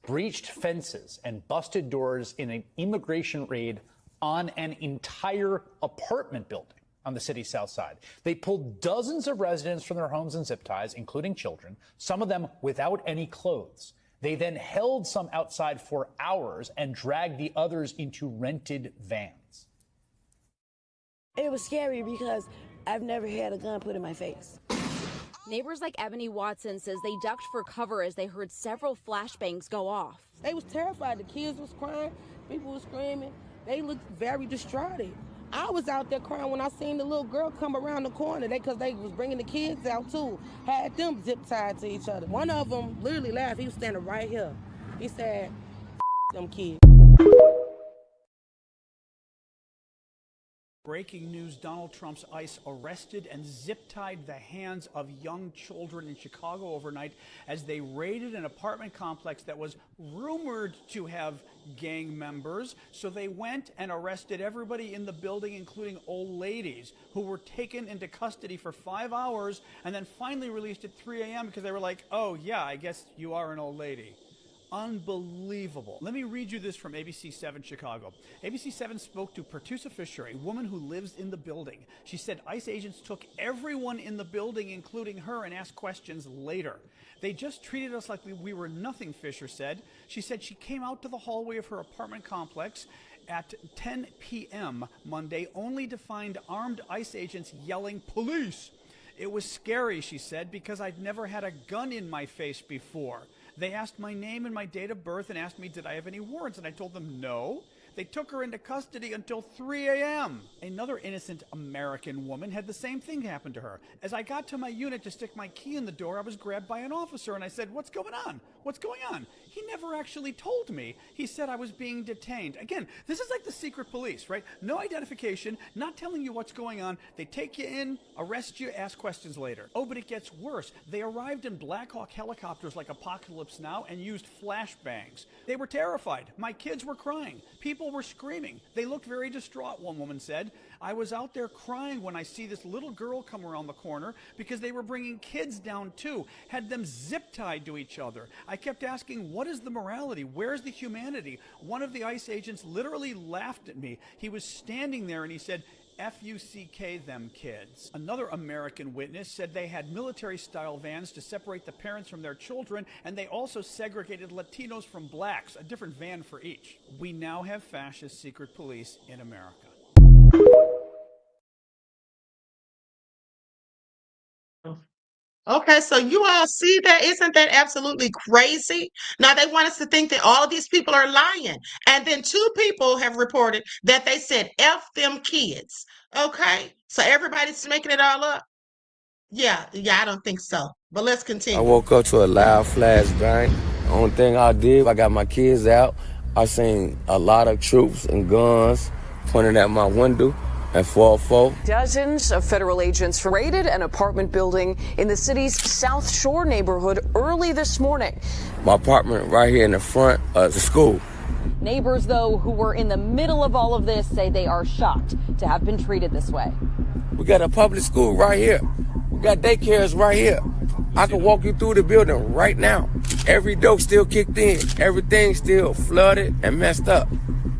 breached fences and busted doors in an immigration raid on an entire apartment building on the city's south side. They pulled dozens of residents from their homes in zip ties, including children, some of them without any clothes. They then held some outside for hours and dragged the others into rented vans.
It was scary because I've never had a gun put in my face.
Neighbors like Ebony Watson says they ducked for cover as they heard several flashbangs go off.
They was terrified. The kids was crying. People was screaming. They looked very distraught. I was out there crying when I seen the little girl come around the corner. Because they was bringing the kids out too. Had them zip tied to each other. One of them literally laughed. He was standing right here. He said, them kids.
Breaking news, Donald Trump's ICE arrested and zip-tied the hands of young children in Chicago overnight as they raided an apartment complex that was rumored to have gang members. So they went and arrested everybody in the building, including old ladies, who were taken into custody for 5 hours and then finally released at 3 a.m. because they were like, oh, yeah, I guess you are an old lady. Unbelievable. Let me read you this from ABC 7 Chicago. ABC 7 spoke to Pertusa Fisher, a woman who lives in the building. She said ICE agents took everyone in the building, including her, and asked questions later. They just treated us like we were nothing, Fisher said. She said she came out to the hallway of her apartment complex at 10 p.m. Monday, only to find armed ICE agents yelling, "Police!" It was scary, she said, because I'd never had a gun in my face before. They asked my name and my date of birth and asked me, did I have any warrants? And I told them no. They took her into custody until 3 a.m. Another innocent American woman had the same thing happen to her. As I got to my unit to stick my key in the door, I was grabbed by an officer and I said, what's going on? What's going on? He never actually told me. He said I was being detained. Again, this is like the secret police, right? No identification, not telling you what's going on. They take you in, arrest you, ask questions later. Oh, but it gets worse. They arrived in Black Hawk helicopters like Apocalypse Now and used flashbangs. They were terrified. My kids were crying. People were screaming. They looked very distraught, one woman said. I was out there crying when I see this little girl come around the corner because they were bringing kids down too, had them zip-tied to each other. I kept asking, what is the morality? Where's the humanity? One of the ICE agents literally laughed at me. He was standing there and he said, F-U-C-K them kids. Another American witness said they had military-style vans to separate the parents from their children, and they also segregated Latinos from blacks, a different van for each. We now have fascist secret police in America.
Okay, so you all see that? Isn't that absolutely crazy? Now they want us to think that all of these people are lying. And then 2 people have reported that they said F them kids. Okay, so everybody's making it all up. Yeah, I don't think so. But let's continue.
I woke up to a loud flashbang. The only thing I did, I got my kids out. I seen a lot of troops and guns pointing at my window. At 404.
Dozens of federal agents raided an apartment building in the city's South Shore neighborhood early this morning.
My apartment right here in the front of the school.
Neighbors, though, who were in the middle of all of this say they are shocked to have been treated this way.
We got a public school right here. We got daycares right here. I can walk you through the building right now. Every door still kicked in. Everything still flooded and messed up.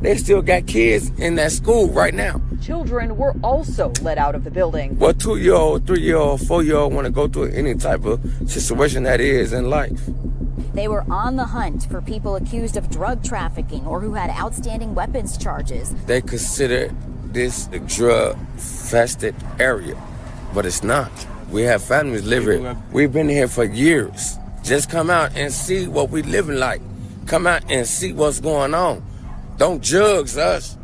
They still got kids in that school right now.
Children were also let out of the building.
What 2-year-old, 3-year-old, 4-year-old want to go through any type of situation that is in life?
They were on the hunt for people accused of drug trafficking or who had outstanding weapons charges.
They consider this a drug-infested area, but it's not. We have families living. We've been here for years. Just come out and see what we living like. Come out and see what's going on. Don't judge us.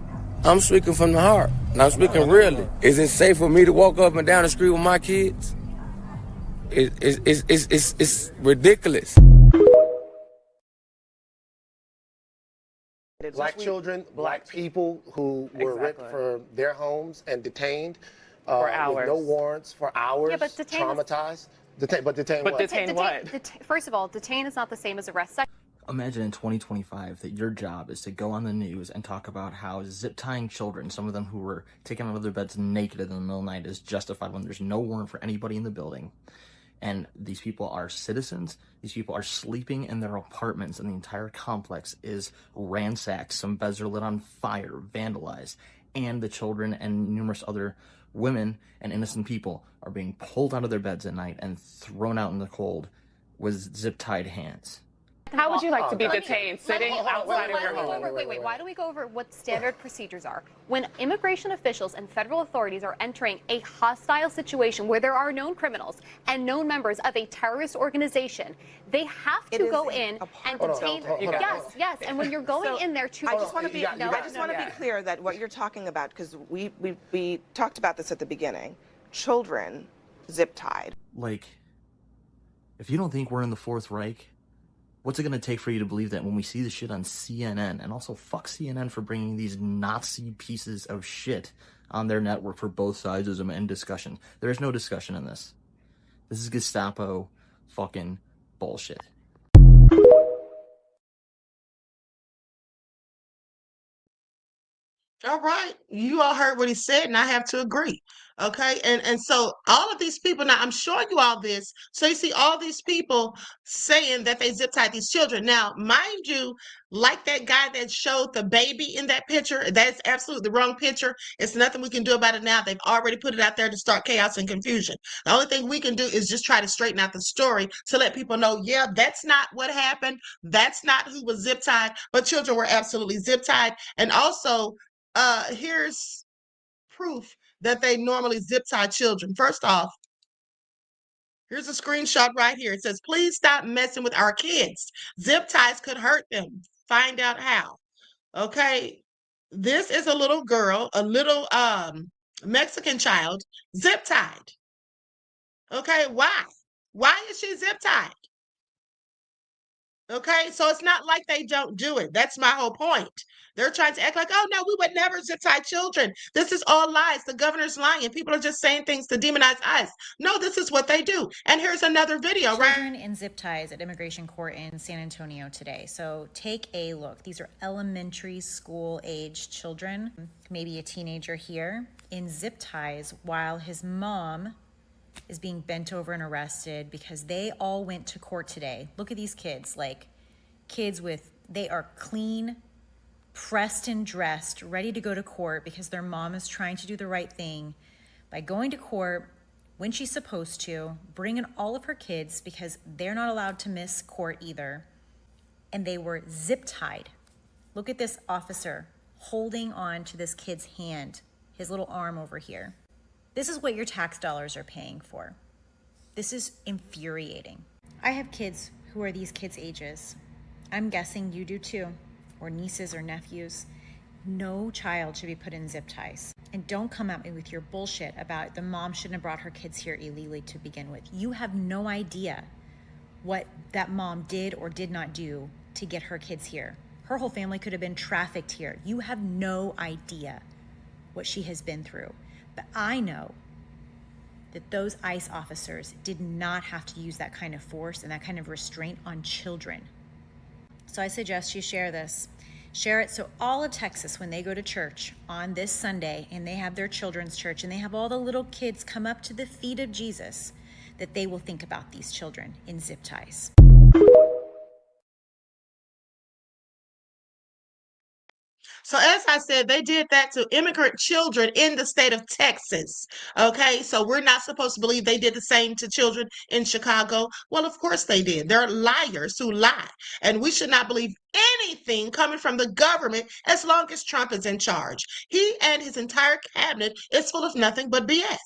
I'm speaking from the heart, and I'm speaking really. Is it safe for me to walk up and down the street with my kids? It's ridiculous.
Black children, black people who were ripped from their homes and detained
for hours.
With no warrants for hours,
Yeah, but
traumatized. Detain what?
First of all, detain is not the same as arrest.
Imagine in 2025 that your job is to go on the news and talk about how zip tying children, some of them who were taken out of their beds naked in the middle of the night, is justified when there's no warrant for anybody in the building. And these people are citizens. These people are sleeping in their apartments, and the entire complex is ransacked. Some beds are lit on fire, vandalized, and the children and numerous other women and innocent people are being pulled out of their beds at night and thrown out in the cold with zip-tied hands.
How would you like to be detained sitting outside of your home?
Wait. Why don't we go over what standard procedures are? When immigration officials and federal authorities are entering a hostile situation where there are known criminals and known members of a terrorist organization, they have to go in and detain. Yes. And when you're going in there to,
I just want to be clear that what you're talking about, because we talked about this at the beginning, children zip tied.
Like, if you don't think we're in the Fourth Reich, what's it going to take for you to believe that when we see the shit on CNN? And also, fuck CNN for bringing these Nazi pieces of shit on their network for both sides as an discussion. There is no discussion in this. This is Gestapo fucking bullshit.
All right. You all heard what he said, and I have to agree. Okay. And so all of these people, now I'm showing you all this. So you see all these people saying that they zip tied these children. Now, mind you, like that guy that showed the baby in that picture, that's absolutely the wrong picture. It's nothing we can do about it now. They've already put it out there to start chaos and confusion. The only thing we can do is just try to straighten out the story to let people know, yeah, that's not what happened. That's not who was zip tied, but children were absolutely zip tied. And also, here's proof that they normally zip tie children. First off, here's a screenshot right here. It says, please stop messing with our kids. Zip ties could hurt them. Find out how. Okay. This is a little girl, a little Mexican child, zip tied. Okay. Why? Why is she zip tied? Okay, so it's not like they don't do it. That's my whole point. They're trying to act like, oh, no, we would never zip tie children. This is all lies. The governor's lying. People are just saying things to demonize ICE. No, this is what they do. And here's another video, right?
Children in zip ties at immigration court in San Antonio today. So take a look. These are elementary school aged children, maybe a teenager here, in zip ties while his mom is being bent over and arrested because they all went to court today. Look at these kids, like kids they are clean, pressed and dressed, ready to go to court because their mom is trying to do the right thing by going to court when she's supposed to, bringing all of her kids because they're not allowed to miss court either. And they were zip tied. Look at this officer holding on to this kid's hand, his little arm over here. This is what your tax dollars are paying for. This is infuriating. I have kids who are these kids' ages. I'm guessing you do too, or nieces or nephews. No child should be put in zip ties. And don't come at me with your bullshit about the mom shouldn't have brought her kids here illegally to begin with. You have no idea what that mom did or did not do to get her kids here. Her whole family could have been trafficked here. You have no idea what she has been through. But I know that those ICE officers did not have to use that kind of force and that kind of restraint on children. So I suggest you share this. Share it so all of Texas, when they go to church on this Sunday and they have their children's church and they have all the little kids come up to the feet of Jesus, that they will think about these children in zip ties.
So as I said, they did that to immigrant children in the state of Texas. Okay, so we're not supposed to believe they did the same to children in Chicago. Well, of course they did. They're liars who lie. And we should not believe anything coming from the government as long as Trump is in charge. He and his entire cabinet is full of nothing but BS.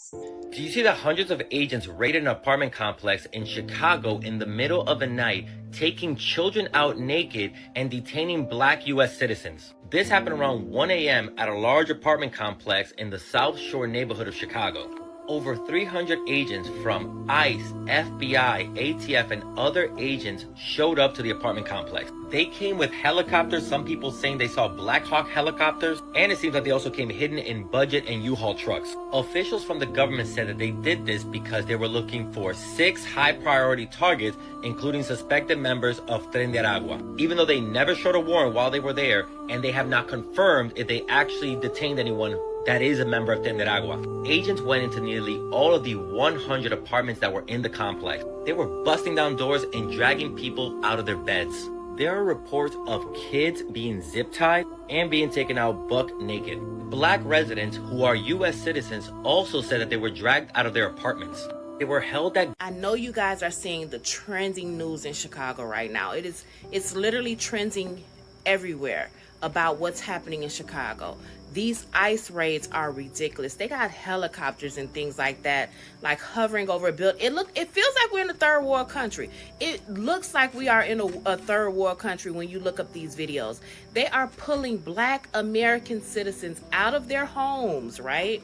Do you see that hundreds of agents raided an apartment complex in Chicago in the middle of the night, taking children out naked and detaining black U.S. citizens? This happened around 1 a.m. at a large apartment complex in the South Shore neighborhood of Chicago. Over 300 agents from ICE, FBI, ATF, and other agents showed up to the apartment complex. They came with helicopters, some people saying they saw Black Hawk helicopters, and it seems like they also came hidden in budget and U-Haul trucks. Officials from the government said that they did this because they were looking for 6 high-priority targets, including suspected members of Tren de Aragua, even though they never showed a warrant while they were there, and they have not confirmed if they actually detained anyone that is a member of Tren de Aragua. Agents went into nearly all of the 100 apartments that were in the complex. They were busting down doors and dragging people out of their beds. There are reports of kids being zip-tied and being taken out buck naked. Black residents who are U.S. citizens also said that they were dragged out of their apartments. They were held at...
I know you guys are seeing the trending news in Chicago right now. It's literally trending everywhere about what's happening in Chicago. These ICE raids are ridiculous. They got helicopters and things like that, like hovering over a building. It feels like we're in a third world country. It looks like we are in a third world country when you look up these videos. They are pulling Black American citizens out of their homes, right?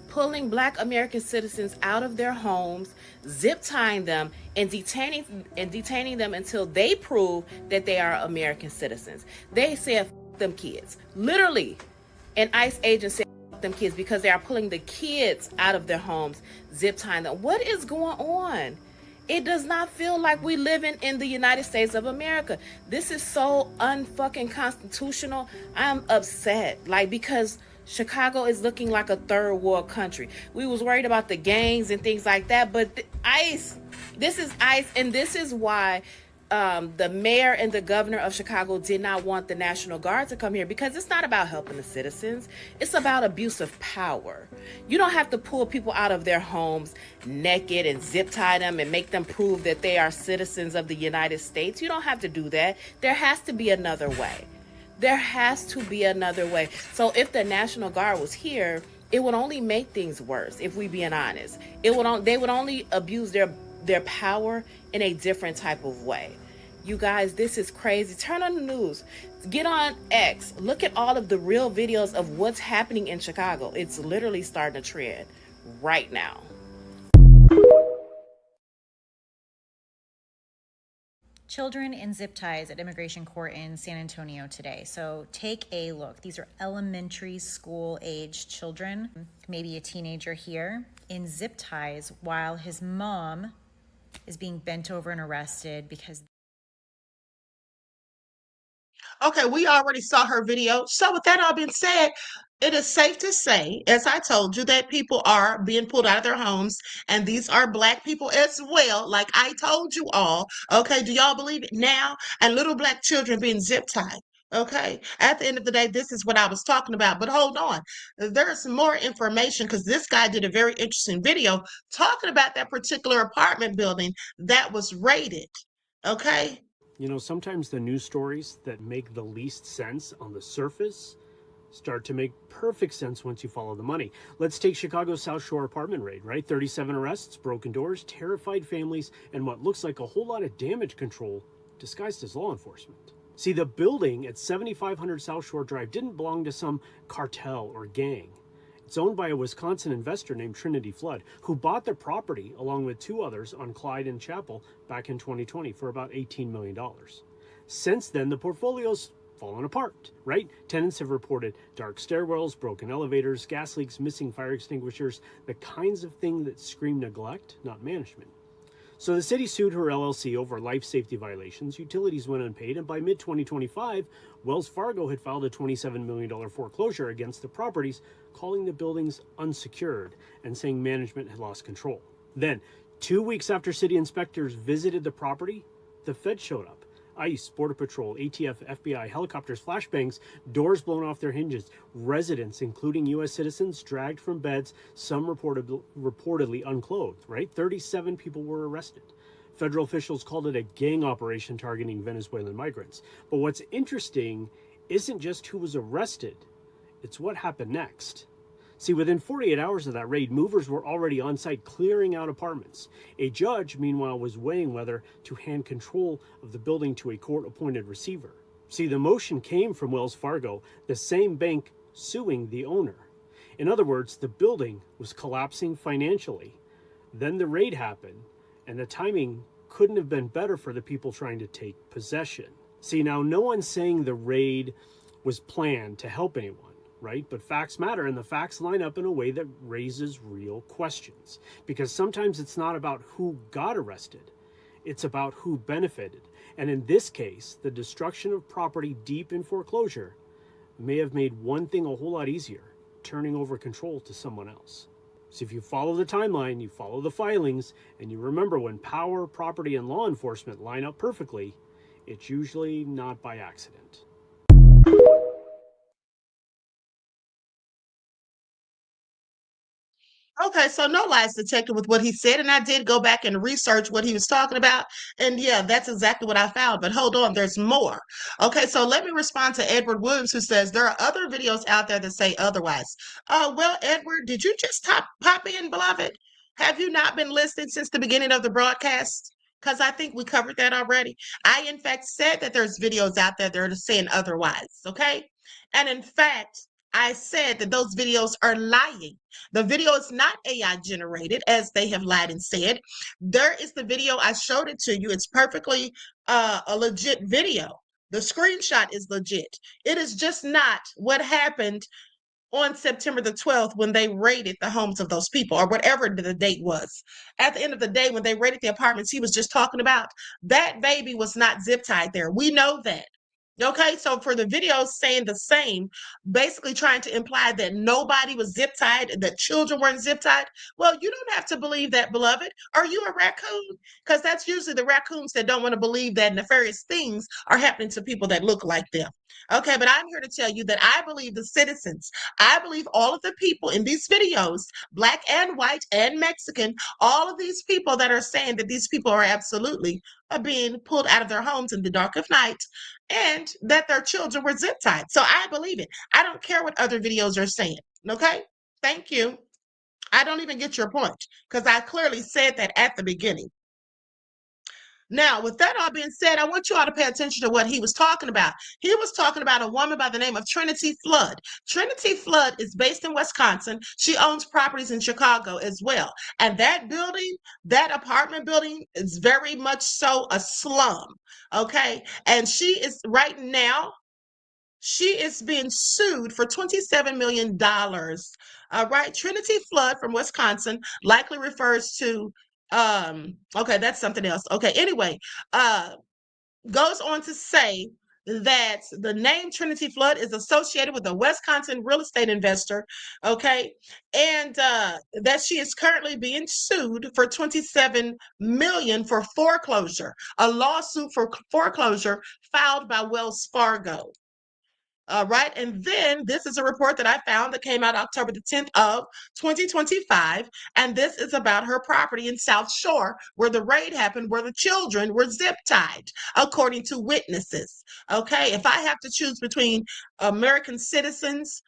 Pulling Black American citizens out of their homes, zip tying them, and detaining them until they prove that they are American citizens. They said, "F them kids," literally. And ICE agents said, "F them kids," because they are pulling the kids out of their homes, zip tying them. What is going on? It does not feel like we living in the United States of America. This is so unfucking constitutional. I'm upset, because Chicago is looking like a third world country. We was worried about the gangs and things like that, but ICE, this is ICE, and this is why the mayor and the governor of Chicago did not want the National Guard to come here, because it's not about helping the citizens. It's about abuse of power. You don't have to pull people out of their homes naked and zip tie them and make them prove that they are citizens of the United States. You don't have to do that. There has to be another way. There has to be another way. So if the National Guard was here, it would only make things worse, if we being honest. They would only abuse their power in a different type of way. You guys, this is crazy. Turn on the news. Get on X. Look at all of the real videos of what's happening in Chicago. It's literally starting to trend right now.
Children in zip ties at immigration court in San Antonio today. So take a look. These are elementary school age children, maybe a teenager here, in zip ties while his mom is being bent over and arrested because...
Okay, we already saw her video. So with that all being said, it is safe to say, as I told you, that people are being pulled out of their homes, and these are Black people as well, like I told you all. Okay, do y'all believe it now? And little Black children being zip tied. Okay, at the end of the day, this is what I was talking about. But hold on, there's more information, because this guy did a very interesting video talking about that particular apartment building that was raided. Okay.
You know, sometimes the news stories that make the least sense on the surface start to make perfect sense once you follow the money. Let's take Chicago's South Shore apartment raid, right? 37 arrests, broken doors, terrified families, and what looks like a whole lot of damage control disguised as law enforcement. See, the building at 7500 South Shore Drive didn't belong to some cartel or gang. It's owned by a Wisconsin investor named Trinity Flood, who bought the property along with 2 others on Clyde and Chapel back in 2020 for about $18 million. Since then, the portfolio's fallen apart, right? Tenants have reported dark stairwells, broken elevators, gas leaks, missing fire extinguishers, the kinds of things that scream neglect, not management. So the city sued her LLC over life safety violations, utilities went unpaid, and by mid-2025, Wells Fargo had filed a $27 million foreclosure against the properties, calling the buildings unsecured and saying management had lost control. Then, 2 weeks after city inspectors visited the property, the Fed showed up. ICE, Border Patrol, ATF, FBI, helicopters, flashbangs, doors blown off their hinges, residents, including U.S. citizens, dragged from beds, some reportedly unclothed, right? 37 people were arrested. Federal officials called it a gang operation targeting Venezuelan migrants. But what's interesting isn't just who was arrested, it's what happened next. See, within 48 hours of that raid, movers were already on site clearing out apartments. A judge, meanwhile, was weighing whether to hand control of the building to a court-appointed receiver. See, the motion came from Wells Fargo, the same bank suing the owner. In other words, the building was collapsing financially. Then the raid happened, and the timing couldn't have been better for the people trying to take possession. See, now no one's saying the raid was planned to help anyone, right? But facts matter, and the facts line up in a way that raises real questions. Because sometimes it's not about who got arrested, it's about who benefited. And in this case, the destruction of property deep in foreclosure may have made one thing a whole lot easier: turning over control to someone else. So if you follow the timeline, you follow the filings, and you remember when power, property, and law enforcement line up perfectly, it's usually not by accident.
Okay, so no lies detected with what he said, and I did go back and research what he was talking about, and yeah, that's exactly what I found. But hold on, there's more. Okay, so let me respond to Edward Williams, who says there are other videos out there that say otherwise. Well, Edward, did you just pop in, beloved? Have you not been listening since the beginning of the broadcast? Because I think we covered that already. I, in fact, said that there's videos out there that are saying otherwise, okay? And in fact, I said that those videos are lying. The video is not AI generated, as they have lied and said. There is the video. I showed it to you. It's perfectly a legit video. The screenshot is legit. It is just not what happened on September the 12th when they raided the homes of those people, or whatever the date was. At the end of the day, when they raided the apartments he was just talking about, that baby was not zip tied there. We know that. Okay, so for the videos saying the same, basically trying to imply that nobody was zip tied, that children weren't zip tied, well, you don't have to believe that, beloved. Are you a raccoon? Because that's usually the raccoons that don't want to believe that nefarious things are happening to people that look like them. Okay, but I'm here to tell you that I believe the citizens, I believe all of the people in these videos, black and white and Mexican, all of these people that are saying that these people are absolutely being pulled out of their homes in the dark of night, and that their children were zip tied. So I believe it. I don't care what other videos are saying. Okay? Thank you. I don't even get your point, because I clearly said that at the beginning. Now, with that all being said, I want you all to pay attention to what he was talking about. He was talking about a woman by the name of Trinity Flood. Trinity Flood is based in Wisconsin. She owns properties in Chicago as well. And that building, that apartment building, is very much so a slum. Okay. And she is right now, she is being sued for $27 million. Right. Trinity Flood from Wisconsin likely refers to, okay, that's something else. Okay. Anyway, goes on to say that the name Trinity Flood is associated with a Wisconsin real estate investor, okay, and that she is currently being sued for $27 million for foreclosure, a lawsuit for foreclosure filed by Wells Fargo. Right. And then this is a report that I found that came out October the 10th of 2025. And this is about her property in South Shore, where the raid happened, where the children were zip tied, according to witnesses. Okay. If I have to choose between American citizens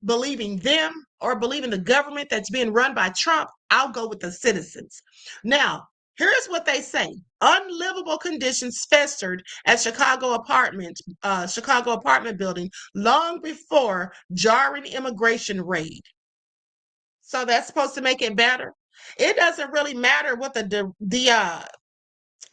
believing them or believing the government that's being run by Trump, I'll go with the citizens. Now, here's what they say. Unlivable conditions festered at Chicago apartment building long before jarring immigration raid. So that's supposed to make it better. It doesn't really matter what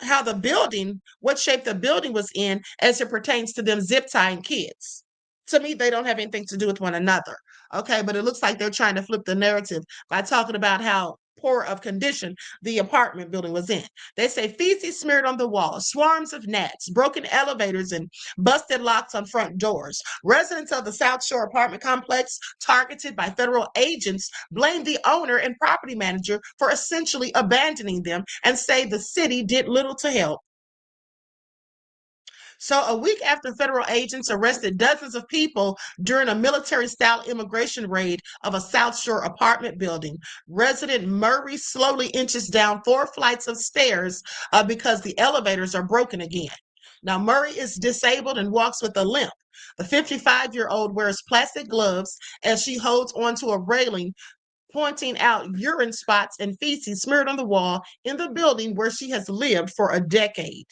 how the building, what shape the building was in as it pertains to them zip tying kids. To me, they don't have anything to do with one another. Okay, but it looks like they're trying to flip the narrative by talking about how poor of condition the apartment building was in. They say feces smeared on the walls, swarms of gnats, broken elevators, and busted locks on front doors. Residents of the South Shore apartment complex, targeted by federal agents, blame the owner and property manager for essentially abandoning them and say the city did little to help. So a week after federal agents arrested dozens of people during a military-style immigration raid of a South Shore apartment building, resident Murray slowly inches down 4 flights of stairs because the elevators are broken again. Now, Murray is disabled and walks with a limp. The 55-year-old wears plastic gloves as she holds onto a railing, pointing out urine spots and feces smeared on the wall in the building where she has lived for a decade.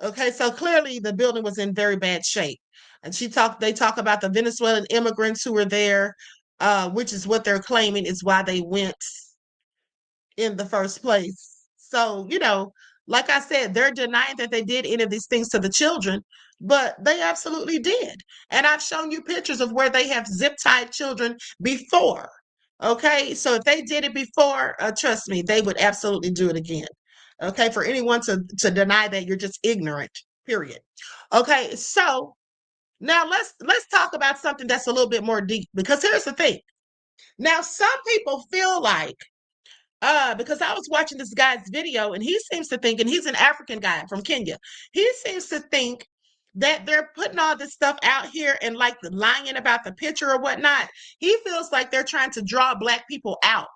Okay, so clearly the building was in very bad shape. And they talk about the Venezuelan immigrants who were there, which is what they're claiming is why they went in the first place. So, like I said, they're denying that they did any of these things to the children, but they absolutely did. And I've shown you pictures of where they have zip tied children before. Okay, so if they did it before, trust me, they would absolutely do it again. Okay, for anyone to deny that, you're just ignorant, period. Okay, so now let's talk about something that's a little bit more deep, because here's the thing. Now, some people feel like, because I was watching this guy's video and he seems to think, and he's an African guy from Kenya, he seems to think that they're putting all this stuff out here and like lying about the picture or whatnot. He feels like they're trying to draw Black people out.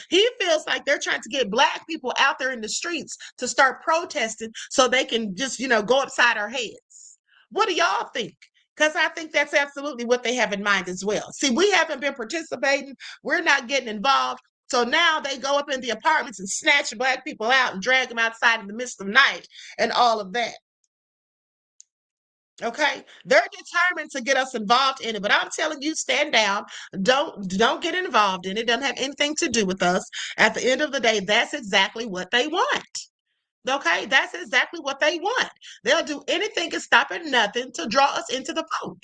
He feels like they're trying to get Black people out there in the streets to start protesting so they can just, go upside our heads. What do y'all think? Because I think that's absolutely what they have in mind as well. See, we haven't been participating. We're not getting involved. So now they go up in the apartments and snatch Black people out and drag them outside in the midst of the night and all of that. Okay, they're determined to get us involved in it, but I'm telling you, stand down. Don't get involved in it. It doesn't have anything to do with us. At the end of the day, that's exactly what they want. Okay, that's exactly what they want. They'll do anything and stop at nothing to draw us into the fold.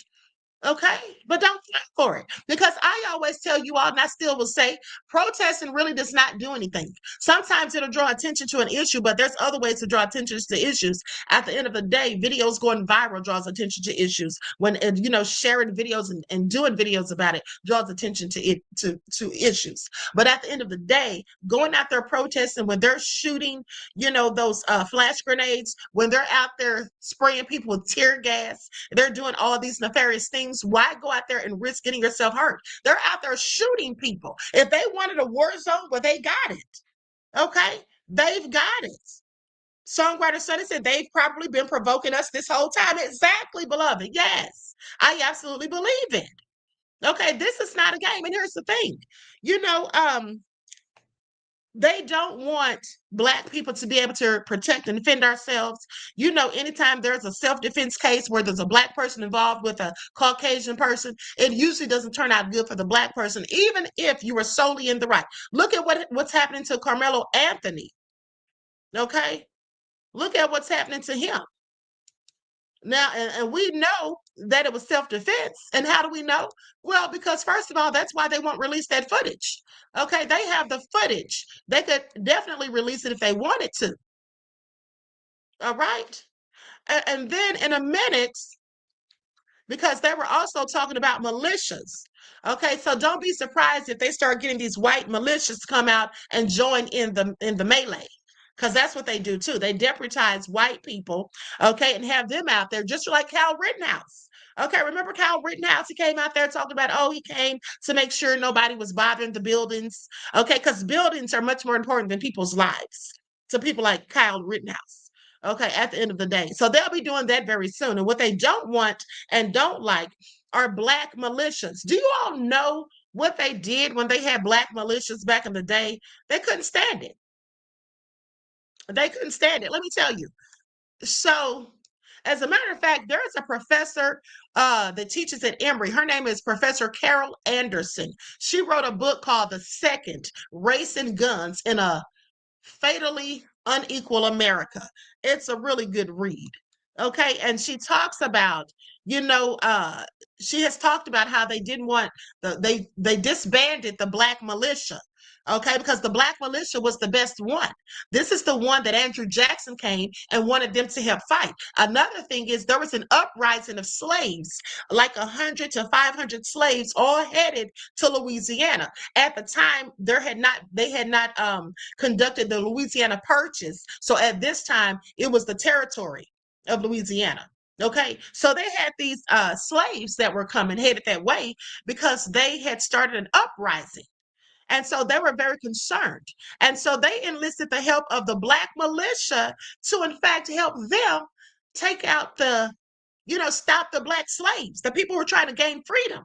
Okay, but don't fight for it, because I always tell you all, and I still will say, protesting really does not do anything. Sometimes it'll draw attention to an issue, but there's other ways to draw attention to issues. At the end of the day, videos going viral draws attention to issues. When sharing videos and doing videos about it draws attention to it to issues. But at the end of the day, going out there protesting, when they're shooting, those flash grenades, when they're out there spraying people with tear gas, they're doing all these nefarious things. Why go out there and risk getting yourself hurt? They're out there shooting people. If they wanted a war zone, well, they got it. Okay, they've got it. Songwriter Sonny said they've probably been provoking us this whole time. Exactly, beloved. Yes, I absolutely believe it. Okay, this is not a game. And here's the thing, they don't want Black people to be able to protect and defend ourselves. Anytime there's a self-defense case where there's a Black person involved with a Caucasian person, it usually doesn't turn out good for the Black person, even if you were solely in the right. Look at what's happening to Carmelo Anthony. Okay? Look at what's happening to him. Now, and we know that it was self-defense. And how do we know? Well, because first of all, that's why they won't release that footage. Okay, they have the footage. They could definitely release it if they wanted to. All right? And then in a minute, because they were also talking about militias. Okay, so don't be surprised if they start getting these white militias to come out and join in the melee. Because that's what they do too. They deputize white people, okay, and have them out there, just like Kyle Rittenhouse. Okay, remember Kyle Rittenhouse? He came out there talking about, he came to make sure nobody was bothering the buildings. Okay, because buildings are much more important than people's lives to people like Kyle Rittenhouse. Okay, at the end of the day. So they'll be doing that very soon. And what they don't want and don't like are Black militias. Do you all know what they did when they had Black militias back in the day? They couldn't stand it. They couldn't stand it. Let me tell you. So, as a matter of fact, there is a professor that teaches at Emory. Her name is Professor Carol Anderson. She wrote a book called The Second, Race and Guns in a Fatally Unequal America. It's a really good read. Okay, and she talks about, she has talked about how they didn't want they disbanded the Black militia. Okay, because the Black militia was the best one. This is the one that Andrew Jackson came and wanted them to help fight. Another thing is there was an uprising of slaves, like 100 to 500 slaves, all headed to Louisiana. At the time, they had not conducted the Louisiana Purchase. So at this time, it was the territory. of Louisiana. Okay, so they had these slaves that were coming headed that way because they had started an uprising. And so they were very concerned. And so they enlisted the help of the black militia to, in fact, help them take out stop the black slaves, the people who were trying to gain freedom.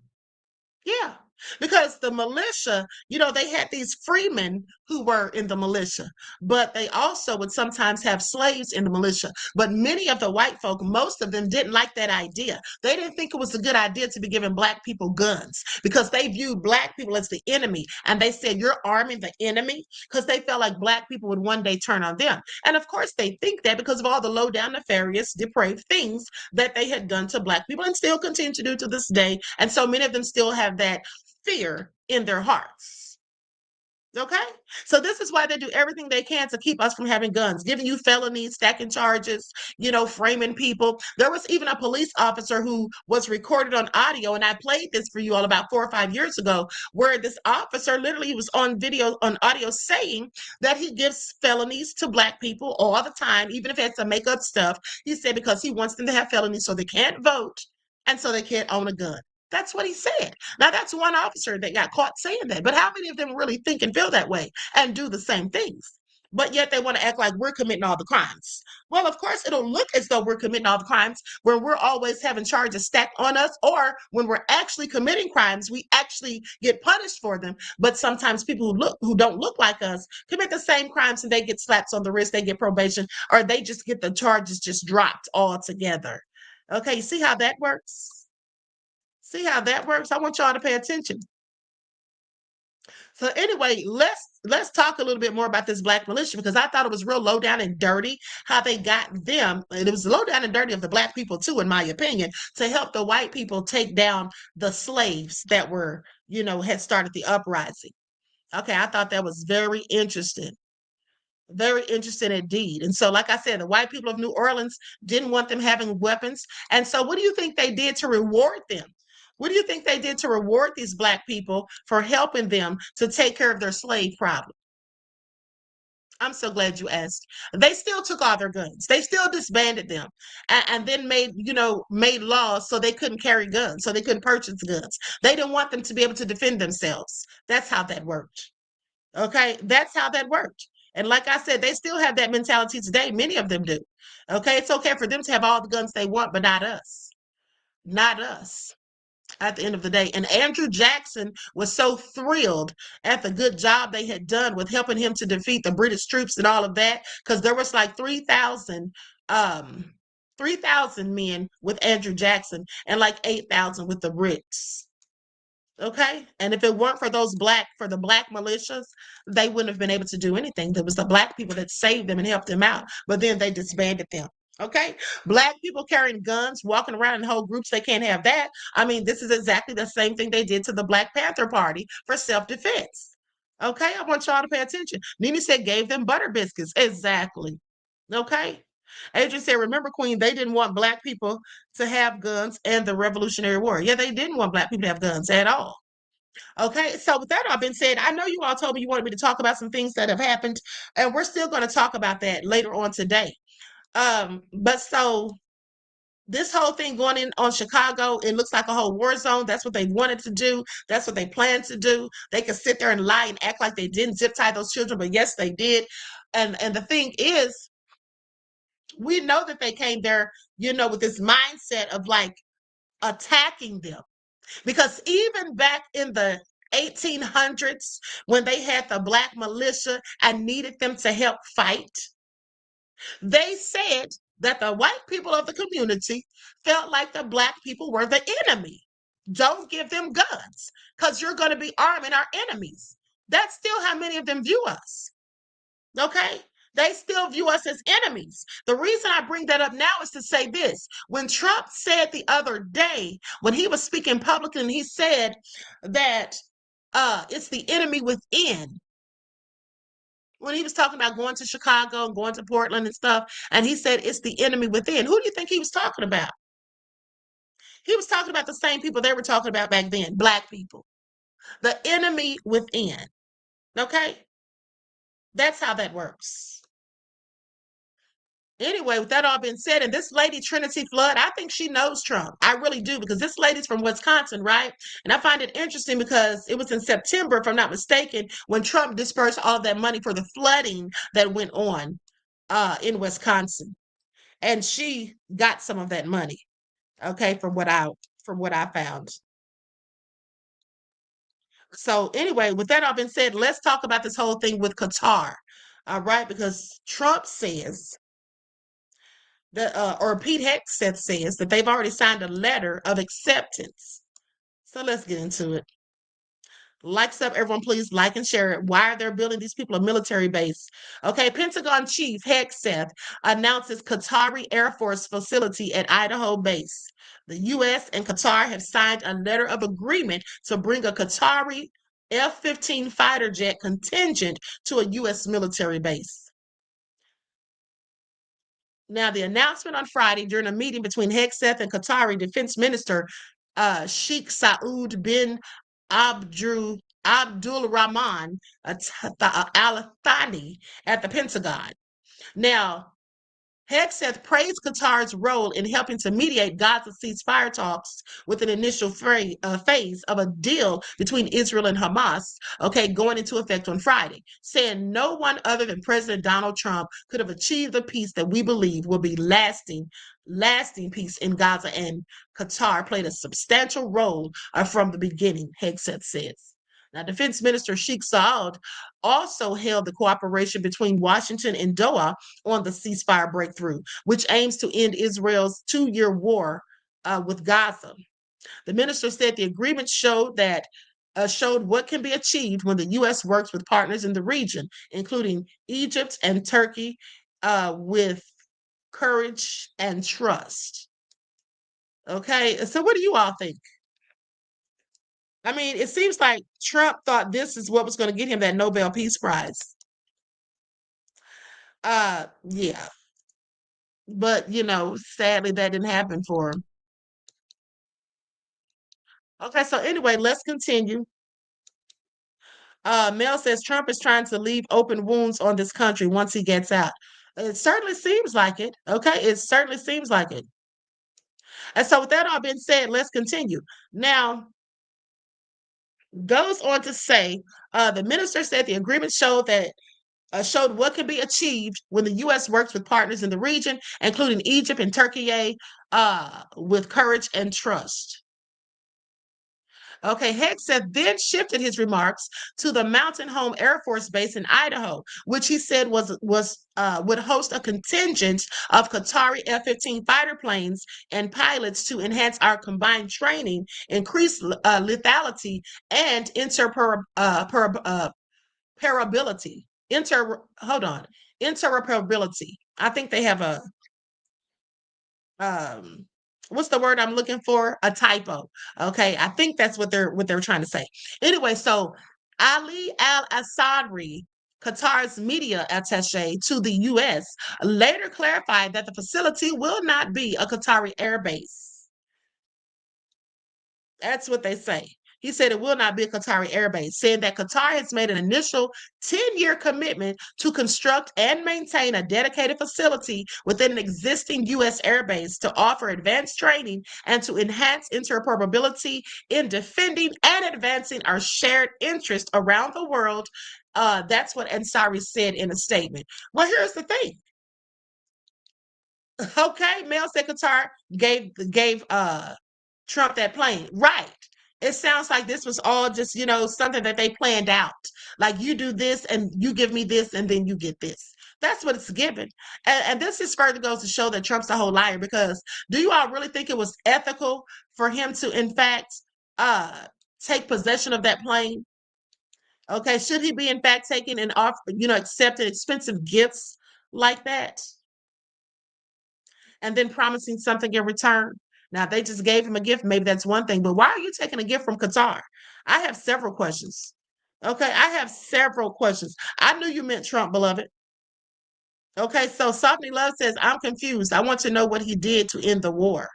Yeah, because the militia, they had these freemen who were in the militia, but they also would sometimes have slaves in the militia. But many of the white folk, most of them didn't like that idea. They didn't think it was a good idea to be giving black people guns because they viewed black people as the enemy. And they said, you're arming the enemy, because they felt like black people would one day turn on them. And of course, they think that because of all the low down, nefarious, depraved things that they had done to black people and still continue to do to this day. And so many of them still have that fear in their hearts. Okay, so this is why they do everything they can to keep us from having guns, giving you felonies, stacking charges, framing people. There was even a police officer who was recorded on audio, and I played this for you all about 4 or 5 years ago, where this officer literally was on video, on audio, saying that he gives felonies to black people all the time, even if he has to make up stuff. He said because he wants them to have felonies so they can't vote and so they can't own a gun. That's what he said. Now, that's one officer that got caught saying that. But how many of them really think and feel that way and do the same things? But yet they want to act like we're committing all the crimes. Well, of course, it'll look as though we're committing all the crimes when we're always having charges stacked on us, or when we're actually committing crimes, we actually get punished for them. But sometimes people who don't look like us commit the same crimes and they get slaps on the wrist, they get probation, or they just get the charges just dropped altogether. Okay, you see how that works? See how that works? I want y'all to pay attention. So anyway, let's talk a little bit more about this black militia, because I thought it was real low down and dirty how they got them. And it was low down and dirty of the black people too, in my opinion, to help the white people take down the slaves that were, had started the uprising. Okay, I thought that was very interesting. Very interesting indeed. And so, like I said, the white people of New Orleans didn't want them having weapons. And so, what do you think they did to reward them? What do you think they did to reward these black people for helping them to take care of their slave problem? I'm so glad you asked. They still took all their guns. They still disbanded them, and then made laws so they couldn't carry guns, so they couldn't purchase guns. They didn't want them to be able to defend themselves. That's how that worked. Okay, that's how that worked. And like I said, they still have that mentality today. Many of them do. Okay, it's okay for them to have all the guns they want, but not us. Not us. At the end of the day. And Andrew Jackson was so thrilled at the good job they had done with helping him to defeat the British troops and all of that, because there was like 3,000 men with Andrew Jackson and like 8,000 with the Brits. Okay, and if it weren't for the black militias, they wouldn't have been able to do anything. There was the black people that saved them and helped them out, but then they disbanded them. Okay, black people carrying guns, walking around in whole groups, they can't have that. I mean, this is exactly the same thing they did to the Black Panther Party for self-defense. Okay, I want y'all to pay attention. Nene said gave them butter biscuits. Exactly. Okay. Adrian said, remember, Queen, they didn't want black people to have guns and the Revolutionary War. Yeah, they didn't want black people to have guns at all. Okay, so with that all being said, I know you all told me you wanted me to talk about some things that have happened, and we're still going to talk about that later on today. But so this whole thing going in on Chicago, it looks like a whole war zone. That's what they wanted to do. That's what they planned to do. They could sit there and lie and act like they didn't zip tie those children, but yes, they did. And the thing is, we know that they came there, with this mindset of like attacking them. Because even back in the 1800s, when they had the black militia and needed them to help fight, they said that the white people of the community felt like the black people were the enemy. Don't give them guns because you're going to be arming our enemies. That's still how many of them view us. Okay? They still view us as enemies. The reason I bring that up now is to say this. When Trump said the other day, when he was speaking publicly, and he said that it's the enemy within. When he was talking about going to Chicago and going to Portland and stuff, and he said it's the enemy within. Who do you think he was talking about? He was talking about the same people they were talking about back then, black people. The enemy within. Okay? That's how that works. Anyway, with that all being said, and this lady, Trinity Flood, I think she knows Trump. I really do, because this lady's from Wisconsin, right? And I find it interesting because it was in September, if I'm not mistaken, when Trump dispersed all of that money for the flooding that went on in Wisconsin. And she got some of that money, okay, from what I found. So anyway, with that all being said, let's talk about this whole thing with Qatar. All right, because Trump says that, or Pete Hegseth says that they've already signed a letter of acceptance. So let's get into it. Likes up, everyone, please like and share it. Why are they building these people a military base? Okay, Pentagon Chief Hegseth announces Qatari Air Force facility at Idaho base. The U.S. and Qatar have signed a letter of agreement to bring a Qatari F-15 fighter jet contingent to a U.S. military base. Now, the announcement on Friday during a meeting between Hegseth and Qatari Defense Minister Sheikh Saud bin Abdul Rahman Al Thani at the Pentagon. Now, Hegseth praised Qatar's role in helping to mediate Gaza ceasefire talks with an initial phase of a deal between Israel and Hamas, okay, going into effect on Friday, saying no one other than President Donald Trump could have achieved the peace that we believe will be lasting peace in Gaza, and Qatar played a substantial role from the beginning, Hegseth says. Now, Defense Minister Sheikh Saud also hailed the cooperation between Washington and Doha on the ceasefire breakthrough, which aims to end Israel's 2-year war with Gaza. The minister said the agreement showed what can be achieved when the U.S. works with partners in the region, including Egypt and Turkey, with courage and trust. Okay, so what do you all think? I mean, it seems like Trump thought this is what was going to get him that Nobel Peace Prize. Yeah. But, sadly that didn't happen for him. Okay, so anyway, let's continue. Mel says Trump is trying to leave open wounds on this country once he gets out. It certainly seems like it. Okay, it certainly seems like it. And so with that all being said, let's continue. Now, goes on to say, the minister said the agreement showed what can be achieved when the U.S. works with partners in the region, including Egypt and Turkey, with courage and trust. Okay, Hegseth then shifted his remarks to the Mountain Home Air Force Base in Idaho, which he said would host a contingent of Qatari F-15 fighter planes and pilots to enhance our combined training, increase lethality, and interoperability. Interoperability. I think they have a what's the word I'm looking for? A typo. Okay, I think that's what they're trying to say. Anyway, so Ali Al Assadri, Qatar's media attaché to the U.S., later clarified that the facility will not be a Qatari airbase. That's what they say. He said it will not be a Qatari airbase, saying that Qatar has made an initial 10-year commitment to construct and maintain a dedicated facility within an existing U.S. airbase to offer advanced training and to enhance interoperability in defending and advancing our shared interest around the world. That's what Ansari said in a statement. Well, here's the thing. Okay, Mel said Qatar gave Trump that plane. Right. It sounds like this was all just, something that they planned out. Like, you do this and you give me this and then you get this. That's what it's given. And this just further goes to show that Trump's a whole liar, because do you all really think it was ethical for him to, in fact, take possession of that plane? Okay, should he be, in fact, taking and accepting expensive gifts like that and then promising something in return? Now, if they just gave him a gift, maybe that's one thing. But why are you taking a gift from Qatar? I have several questions. Okay, I have several questions. I knew you meant Trump, beloved. Okay, so Softly Love says, I'm confused. I want to know what he did to end the war.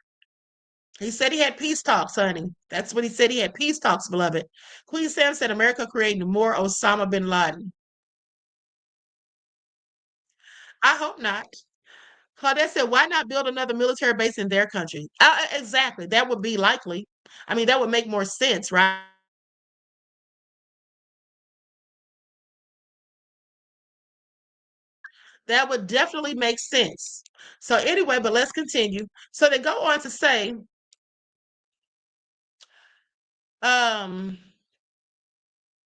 He said he had peace talks, honey. That's what he said. He had peace talks, beloved. Queen Sam said America created more Osama bin Laden. I hope not. Claudette said, why not build another military base in their country? Exactly. That would be likely. I mean, that would make more sense, right? That would definitely make sense. So anyway, but let's continue. So they go on to say, um,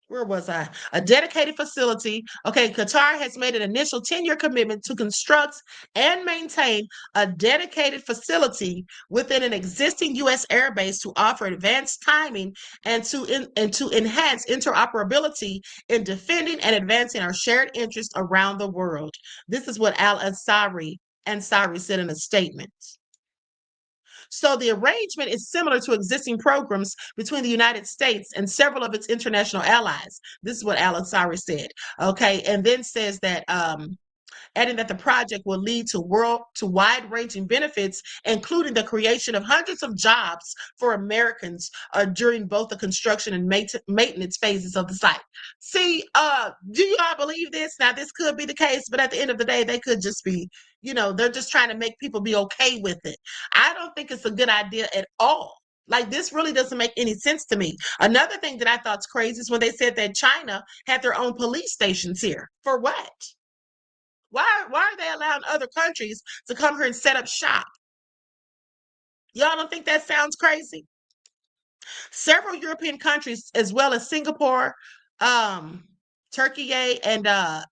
where was I? A dedicated facility. Okay, Qatar has made an initial 10-year commitment to construct and maintain a dedicated facility within an existing U.S. airbase to offer advanced timing and to enhance interoperability in defending and advancing our shared interests around the world. This is what Ansari said in a statement. So the arrangement is similar to existing programs between the United States and several of its international allies. This is what Al Ansari said. Okay, and then says that adding that the project will lead to wide-ranging benefits, including the creation of hundreds of jobs for Americans during both the construction and maintenance phases of the site. See, do you all believe this? Now, this could be the case, but at the end of the day, they could just be, they're just trying to make people be okay with it. I don't think it's a good idea at all. Like, this really doesn't make any sense to me. Another thing that I thought's crazy is when they said that China had their own police stations here. For what? Why are they allowing other countries to come here and set up shop? Y'all don't think that sounds crazy? Several European countries, as well as Singapore, Turkey, and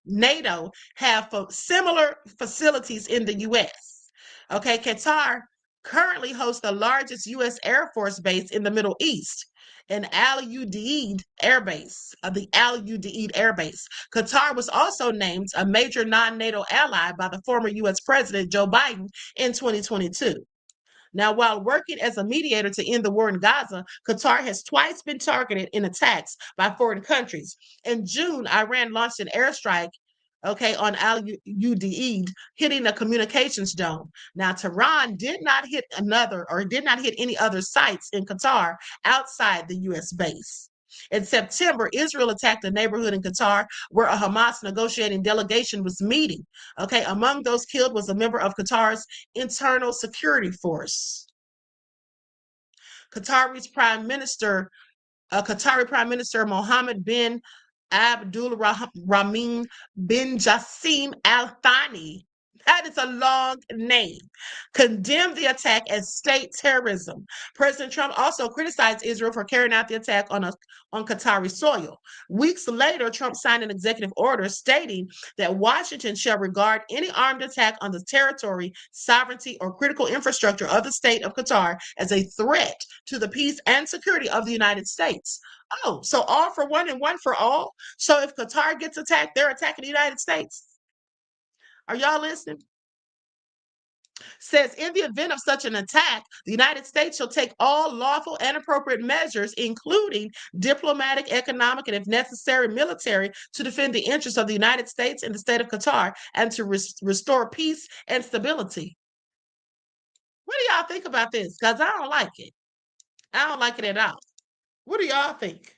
NATO, have similar facilities in the U.S. Okay, Qatar currently hosts the largest U.S. Air Force base in the Middle East, an Al Udeid Air Base, the Al Udeid Air Base. Qatar was also named a major non-NATO ally by the former U.S. President Joe Biden in 2022. Now, while working as a mediator to end the war in Gaza, Qatar has twice been targeted in attacks by foreign countries. In June, Iran launched an airstrike, on Al Udeid, hitting a communications dome. Now, Tehran did not hit any other sites in Qatar outside the U.S. base. In September, Israel attacked a neighborhood in Qatar where a Hamas negotiating delegation was meeting. Okay, among those killed was a member of Qatar's internal security force. Qatari Prime Minister Mohammed bin Abdul Rahman bin Jassim Al Thani, that is a long name, condemned the attack as state terrorism. President Trump also criticized Israel for carrying out the attack on Qatari soil. Weeks later, Trump signed an executive order stating that Washington shall regard any armed attack on the territory, sovereignty, or critical infrastructure of the state of Qatar as a threat to the peace and security of the United States. Oh, so all for one and one for all? So if Qatar gets attacked, they're attacking the United States. Are y'all listening? Says in the event of such an attack, the United States shall take all lawful and appropriate measures, including diplomatic, economic, and if necessary, military, to defend the interests of the United States and the state of Qatar and to restore peace and stability. What do y'all think about this? Because I don't like it. I don't like it at all. What do y'all think?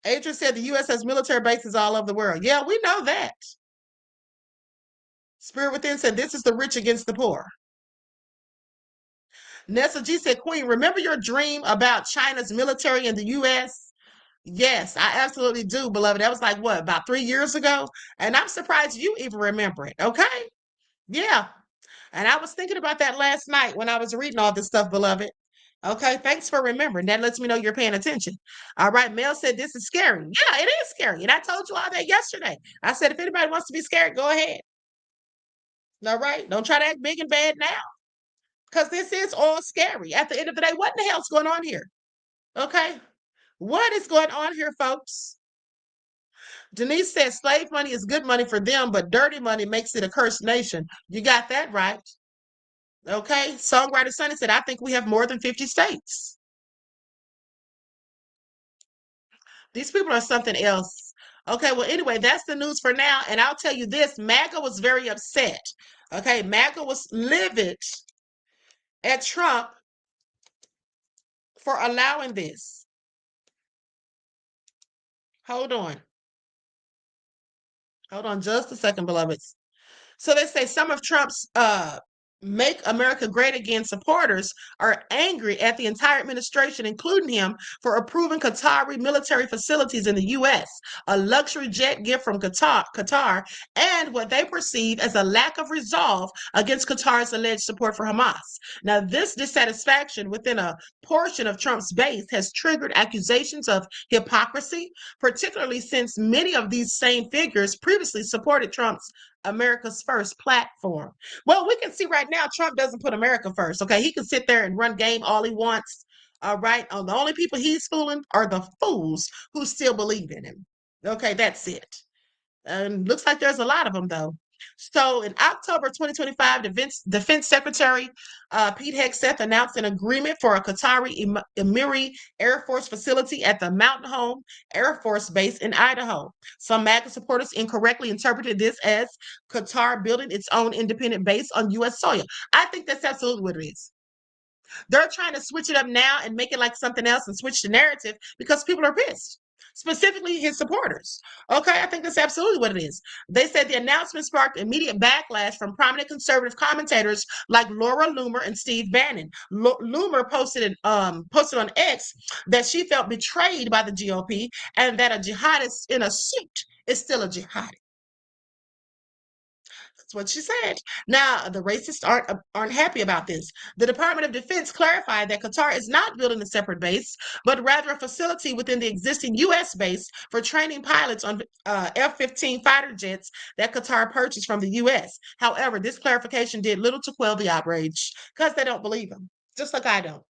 Adrian said the U.S. has military bases all over the world. Yeah, we know that. Spirit Within said this is the rich against the poor. Nessa G said, Queen, remember your dream about China's military in the U.S.? Yes, I absolutely do, beloved. That was like, what, about 3 years ago? And I'm surprised you even remember it, okay? Yeah. And I was thinking about that last night when I was reading all this stuff, beloved. Okay, thanks for remembering. That lets me know you're paying attention. All right, Mel said this is scary. Yeah, it is scary. And I told you all that yesterday. I said, if anybody wants to be scared, go ahead. All right, don't try to act big and bad now. Because this is all scary. At the end of the day, what in the hell's going on here? Okay, what is going on here, folks? Denise says slave money is good money for them, but dirty money makes it a cursed nation. You got that right. Okay, Songwriter Sonny said, I think we have more than 50 states. These people are something else. Okay, well, anyway, that's the news for now. And I'll tell you this, MAGA was very upset. Okay, MAGA was livid at Trump for allowing this. Hold on. Hold on just a second, beloveds. So they say some of Trump's Make America Great Again supporters are angry at the entire administration, including him, for approving Qatari military facilities in the U.S., a luxury jet gift from Qatar, and what they perceive as a lack of resolve against Qatar's alleged support for Hamas. Now, this dissatisfaction within a portion of Trump's base has triggered accusations of hypocrisy, particularly since many of these same figures previously supported Trump's America's First platform. Well, we can see right now Trump doesn't put America first. Okay, he can sit there and run game all he wants. All right, the only people he's fooling are the fools who still believe in him. Okay, that's it. And looks like there's a lot of them though. So in October 2025, Defense Secretary Pete Hegseth announced an agreement for a Qatari Emiri Air Force facility at the Mountain Home Air Force Base in Idaho. Some MAGA supporters incorrectly interpreted this as Qatar building its own independent base on U.S. soil. I think that's absolutely what it is. They're trying to switch it up now and make it like something else and switch the narrative because people are pissed. Specifically his supporters. Okay, I think that's absolutely what it is. They said the announcement sparked immediate backlash from prominent conservative commentators like Laura Loomer and Steve Bannon. Loomer posted on X that she felt betrayed by the GOP and that a jihadist in a suit is still a jihadi. That's what she said. Now, the racists aren't happy about this. The Department of Defense clarified that Qatar is not building a separate base, but rather a facility within the existing U.S. base for training pilots on F-15 fighter jets that Qatar purchased from the U.S. However, this clarification did little to quell the outrage because they don't believe him, just like I don't.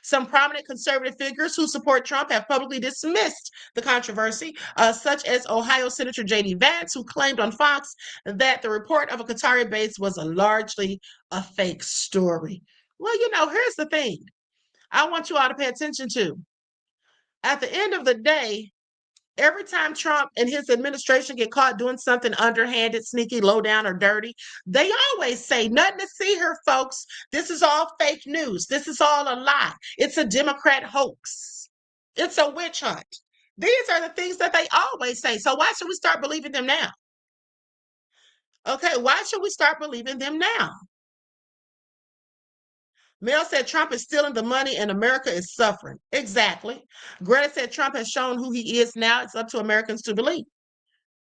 Some prominent conservative figures who support Trump have publicly dismissed the controversy, such as Ohio Senator J.D. Vance, who claimed on Fox that the report of a Qatari base was largely a fake story. Well, here's the thing I want you all to pay attention to. At the end of the day, every time Trump and his administration get caught doing something underhanded, sneaky, low down, or dirty, they always say, nothing to see here, folks. This is all fake news. This is all a lie. It's a Democrat hoax. It's a witch hunt. These are the things that they always say. So why should we start believing them now? Okay, why should we start believing them now? Mel said Trump is stealing the money and America is suffering. Exactly. Greta said Trump has shown who he is now. It's up to Americans to believe.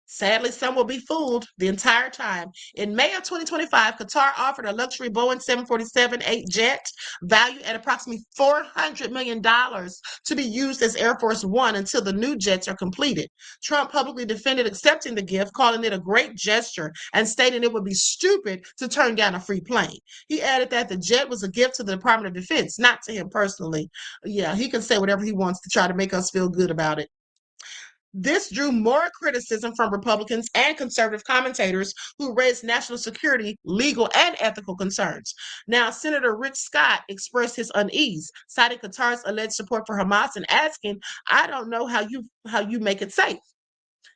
Sadly, some will be fooled the entire time. In May of 2025, Qatar offered a luxury Boeing 747-8 jet valued at approximately $400 million to be used as Air Force One until the new jets are completed. Trump publicly defended accepting the gift, calling it a great gesture and stating it would be stupid to turn down a free plane. He added that the jet was a gift to the Department of Defense, not to him personally. Yeah, he can say whatever he wants to try to make us feel good about it. This drew more criticism from Republicans and conservative commentators who raised national security, legal, and ethical concerns. Now, Senator Rick Scott expressed his unease, citing Qatar's alleged support for Hamas and asking, I don't know how you make it safe.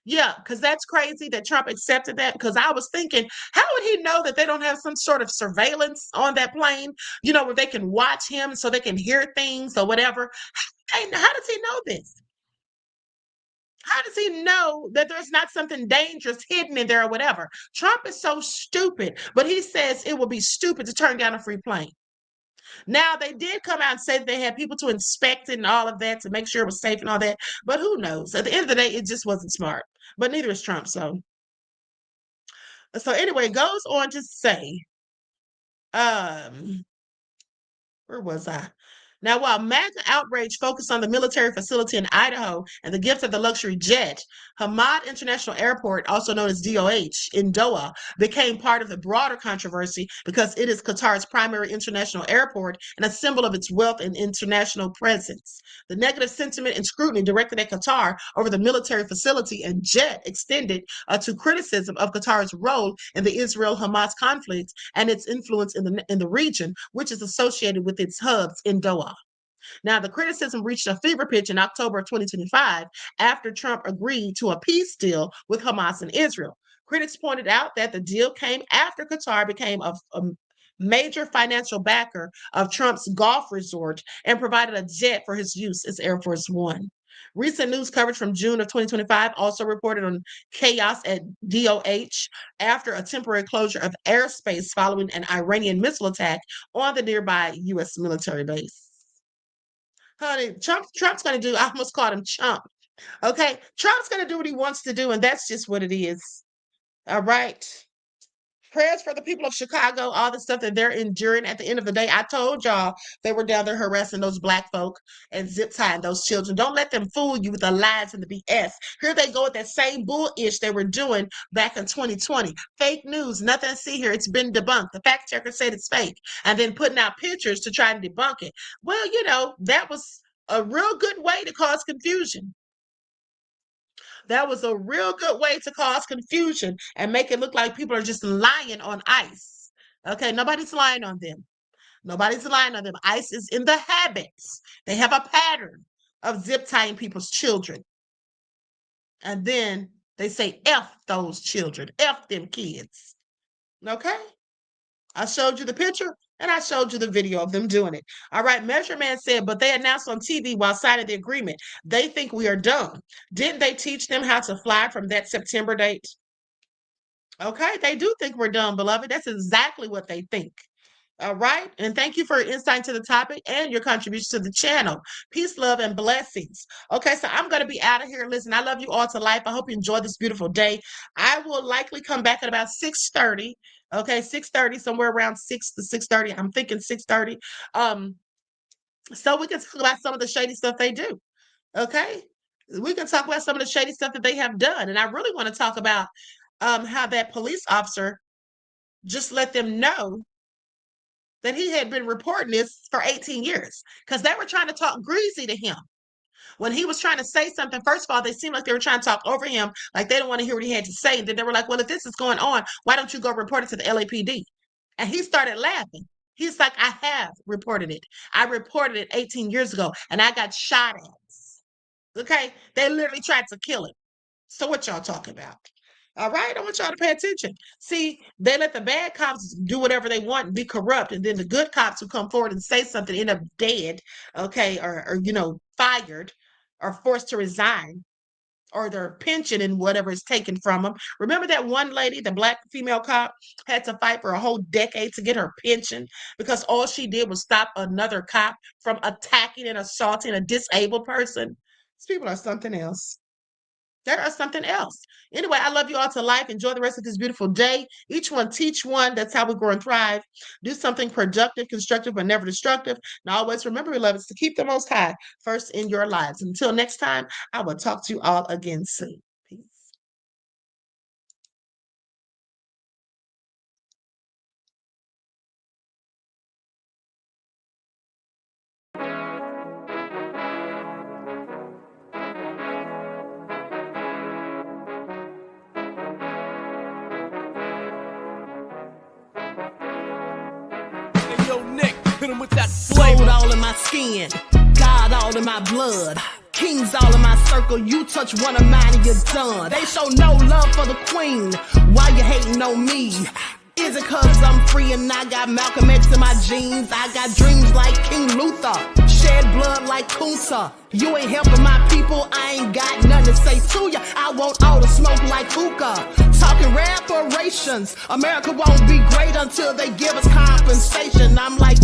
Yeah, because that's crazy that Trump accepted that, because I was thinking, how would he know that they don't have some sort of surveillance on that plane, where they can watch him so they can hear things or whatever? How does he know this? How does he know that there's not something dangerous hidden in there or whatever? Trump is so stupid, but he says it would be stupid to turn down a free plane. Now, they did come out and say that they had people to inspect it and all of that to make sure it was safe and all that, but who knows? At the end of the day, it just wasn't smart, but neither is Trump. So anyway, it goes on to say, where was I? Now, while MAGA outrage focused on the military facility in Idaho and the gift of the luxury jet, Hamad International Airport, also known as DOH, in Doha, became part of the broader controversy because it is Qatar's primary international airport and a symbol of its wealth and international presence. The negative sentiment and scrutiny directed at Qatar over the military facility and jet extended to criticism of Qatar's role in the Israel-Hamas conflict and its influence in the region, which is associated with its hubs in Doha. Now, the criticism reached a fever pitch in October of 2025 after Trump agreed to a peace deal with Hamas and Israel. Critics pointed out that the deal came after Qatar became a major financial backer of Trump's golf resort and provided a jet for his use as Air Force One. Recent news coverage from June of 2025 also reported on chaos at DOH after a temporary closure of airspace following an Iranian missile attack on the nearby U.S. military base. Honey, Trump's going to do, I almost called him Chump. Okay, Trump's going to do what he wants to do, and that's just what it is. All right. Prayers for the people of Chicago, all the stuff that they're enduring. At the end of the day, I told y'all they were down there harassing those black folk and zip tying those children. Don't let them fool you with the lies and the BS. Here they go with that same bullish they were doing back in 2020. Fake news, nothing to see here. It's been debunked. The fact checker said it's fake, and then putting out pictures to try and debunk it. Well, you know, that was a real good way to cause confusion. That was a real good way to cause confusion and make it look like people are just lying on ICE. Okay, nobody's lying on them. Nobody's lying on them. ICE is in the habits. They have a pattern of zip tying people's children. And then they say, F those children, F them kids. Okay? I showed you the picture and I showed you the video of them doing it. All right, Measure Man said, but they announced on TV while signing the agreement. They think we are dumb. Didn't they teach them how to fly from that September date? Okay, they do think we're dumb, beloved. That's exactly what they think. All right, and thank you for your insight to the topic and your contribution to the channel. Peace, love, and blessings. Okay, so I'm going to be out of here. Listen, I love you all to life. I hope you enjoy this beautiful day. I will likely come back at about 6:30. Okay, 6:30, somewhere around 6 to 6:30. I'm thinking 6:30. So we can talk about some of the shady stuff they do. Okay, we can talk about some of the shady stuff that they have done, and I really want to talk about how that police officer just let them know that he had been reporting this for 18 years because they were trying to talk greasy to him. When he was trying to say something, first of all, they seemed like they were trying to talk over him, like they didn't want to hear what he had to say. And then they were like, well, if this is going on, why don't you go report it to the LAPD? And he started laughing. He's like, I have reported it. I reported it 18 years ago, and I got shot at. Okay? They literally tried to kill him. So what y'all talking about? All right, I want y'all to pay attention. See, they let the bad cops do whatever they want and be corrupt, and then the good cops who come forward and say something end up dead, okay, or you know, fired, or forced to resign, or their pension and whatever is taken from them. Remember that one lady, the black female cop, had to fight for a whole decade to get her pension because all she did was stop another cop from attacking and assaulting a disabled person? These people are something else. They are something else. Anyway, I love you all to life. Enjoy the rest of this beautiful day. Each one teach one. That's how we grow and thrive. Do something productive, constructive, but never destructive. And always remember, beloveds, to keep the Most High first in your lives. Until next time, I will talk to you all again soon. Peace.
Sold all in my skin, God all in my blood, kings all in my circle. You touch one of mine and you're done. They show no love for the queen. Why you hating on me? Is it cause I'm free and I got Malcolm X in my jeans? I got dreams like King Luther, shed blood like Kunta. You ain't helping my people, I ain't got nothing to say to ya. I want all the smoke like hookah. Talking reparations, America won't be great until they give us compensation. I'm like,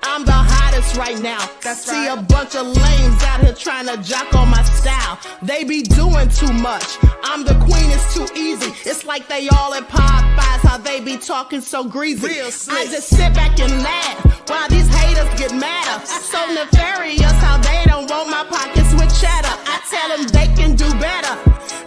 I'm the hottest right now. See a bunch of lames out here trying to jock on my style. They be doing too much. I'm the queen, it's too easy. It's like they all at Popeyes, how they be talking so greasy. I just sit back and laugh while these haters get madder. So nefarious how they don't want my pockets with cheddar. I tell them they can do better.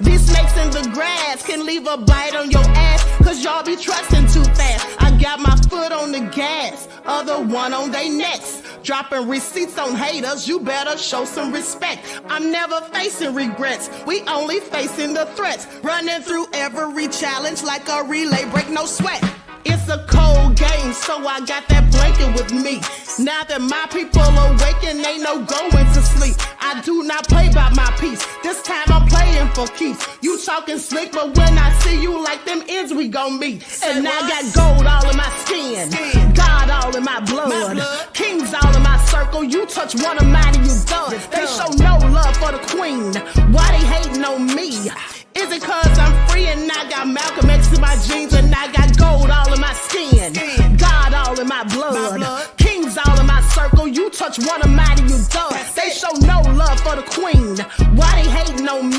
These snakes in the grass can leave a bite on your ass, cause y'all be trusting too fast. I got my foot on the gas, other one on they necks. Dropping receipts on haters, you better show some respect. I'm never facing regrets, we only facing the threats. Running through every challenge like a relay, break no sweat. It's a cold game, so I got that blanket with me. Now that my people awaken, ain't no going to sleep. I do not play by my piece. This time I'm playing for keeps. You talking slick, but when I see you like them ends, we gon' meet. And I got gold all in my skin, God all in my blood, kings all in my circle. You touch one of mine and you done. They show no love for the queen. Why they hating on me? Is it cause I'm free and I got Malcolm X in my jeans and I got gold all in my skin, God all in my blood, kings all in my circle. You touch one of mine and you done. They show no love for the queen. Why they hating on me?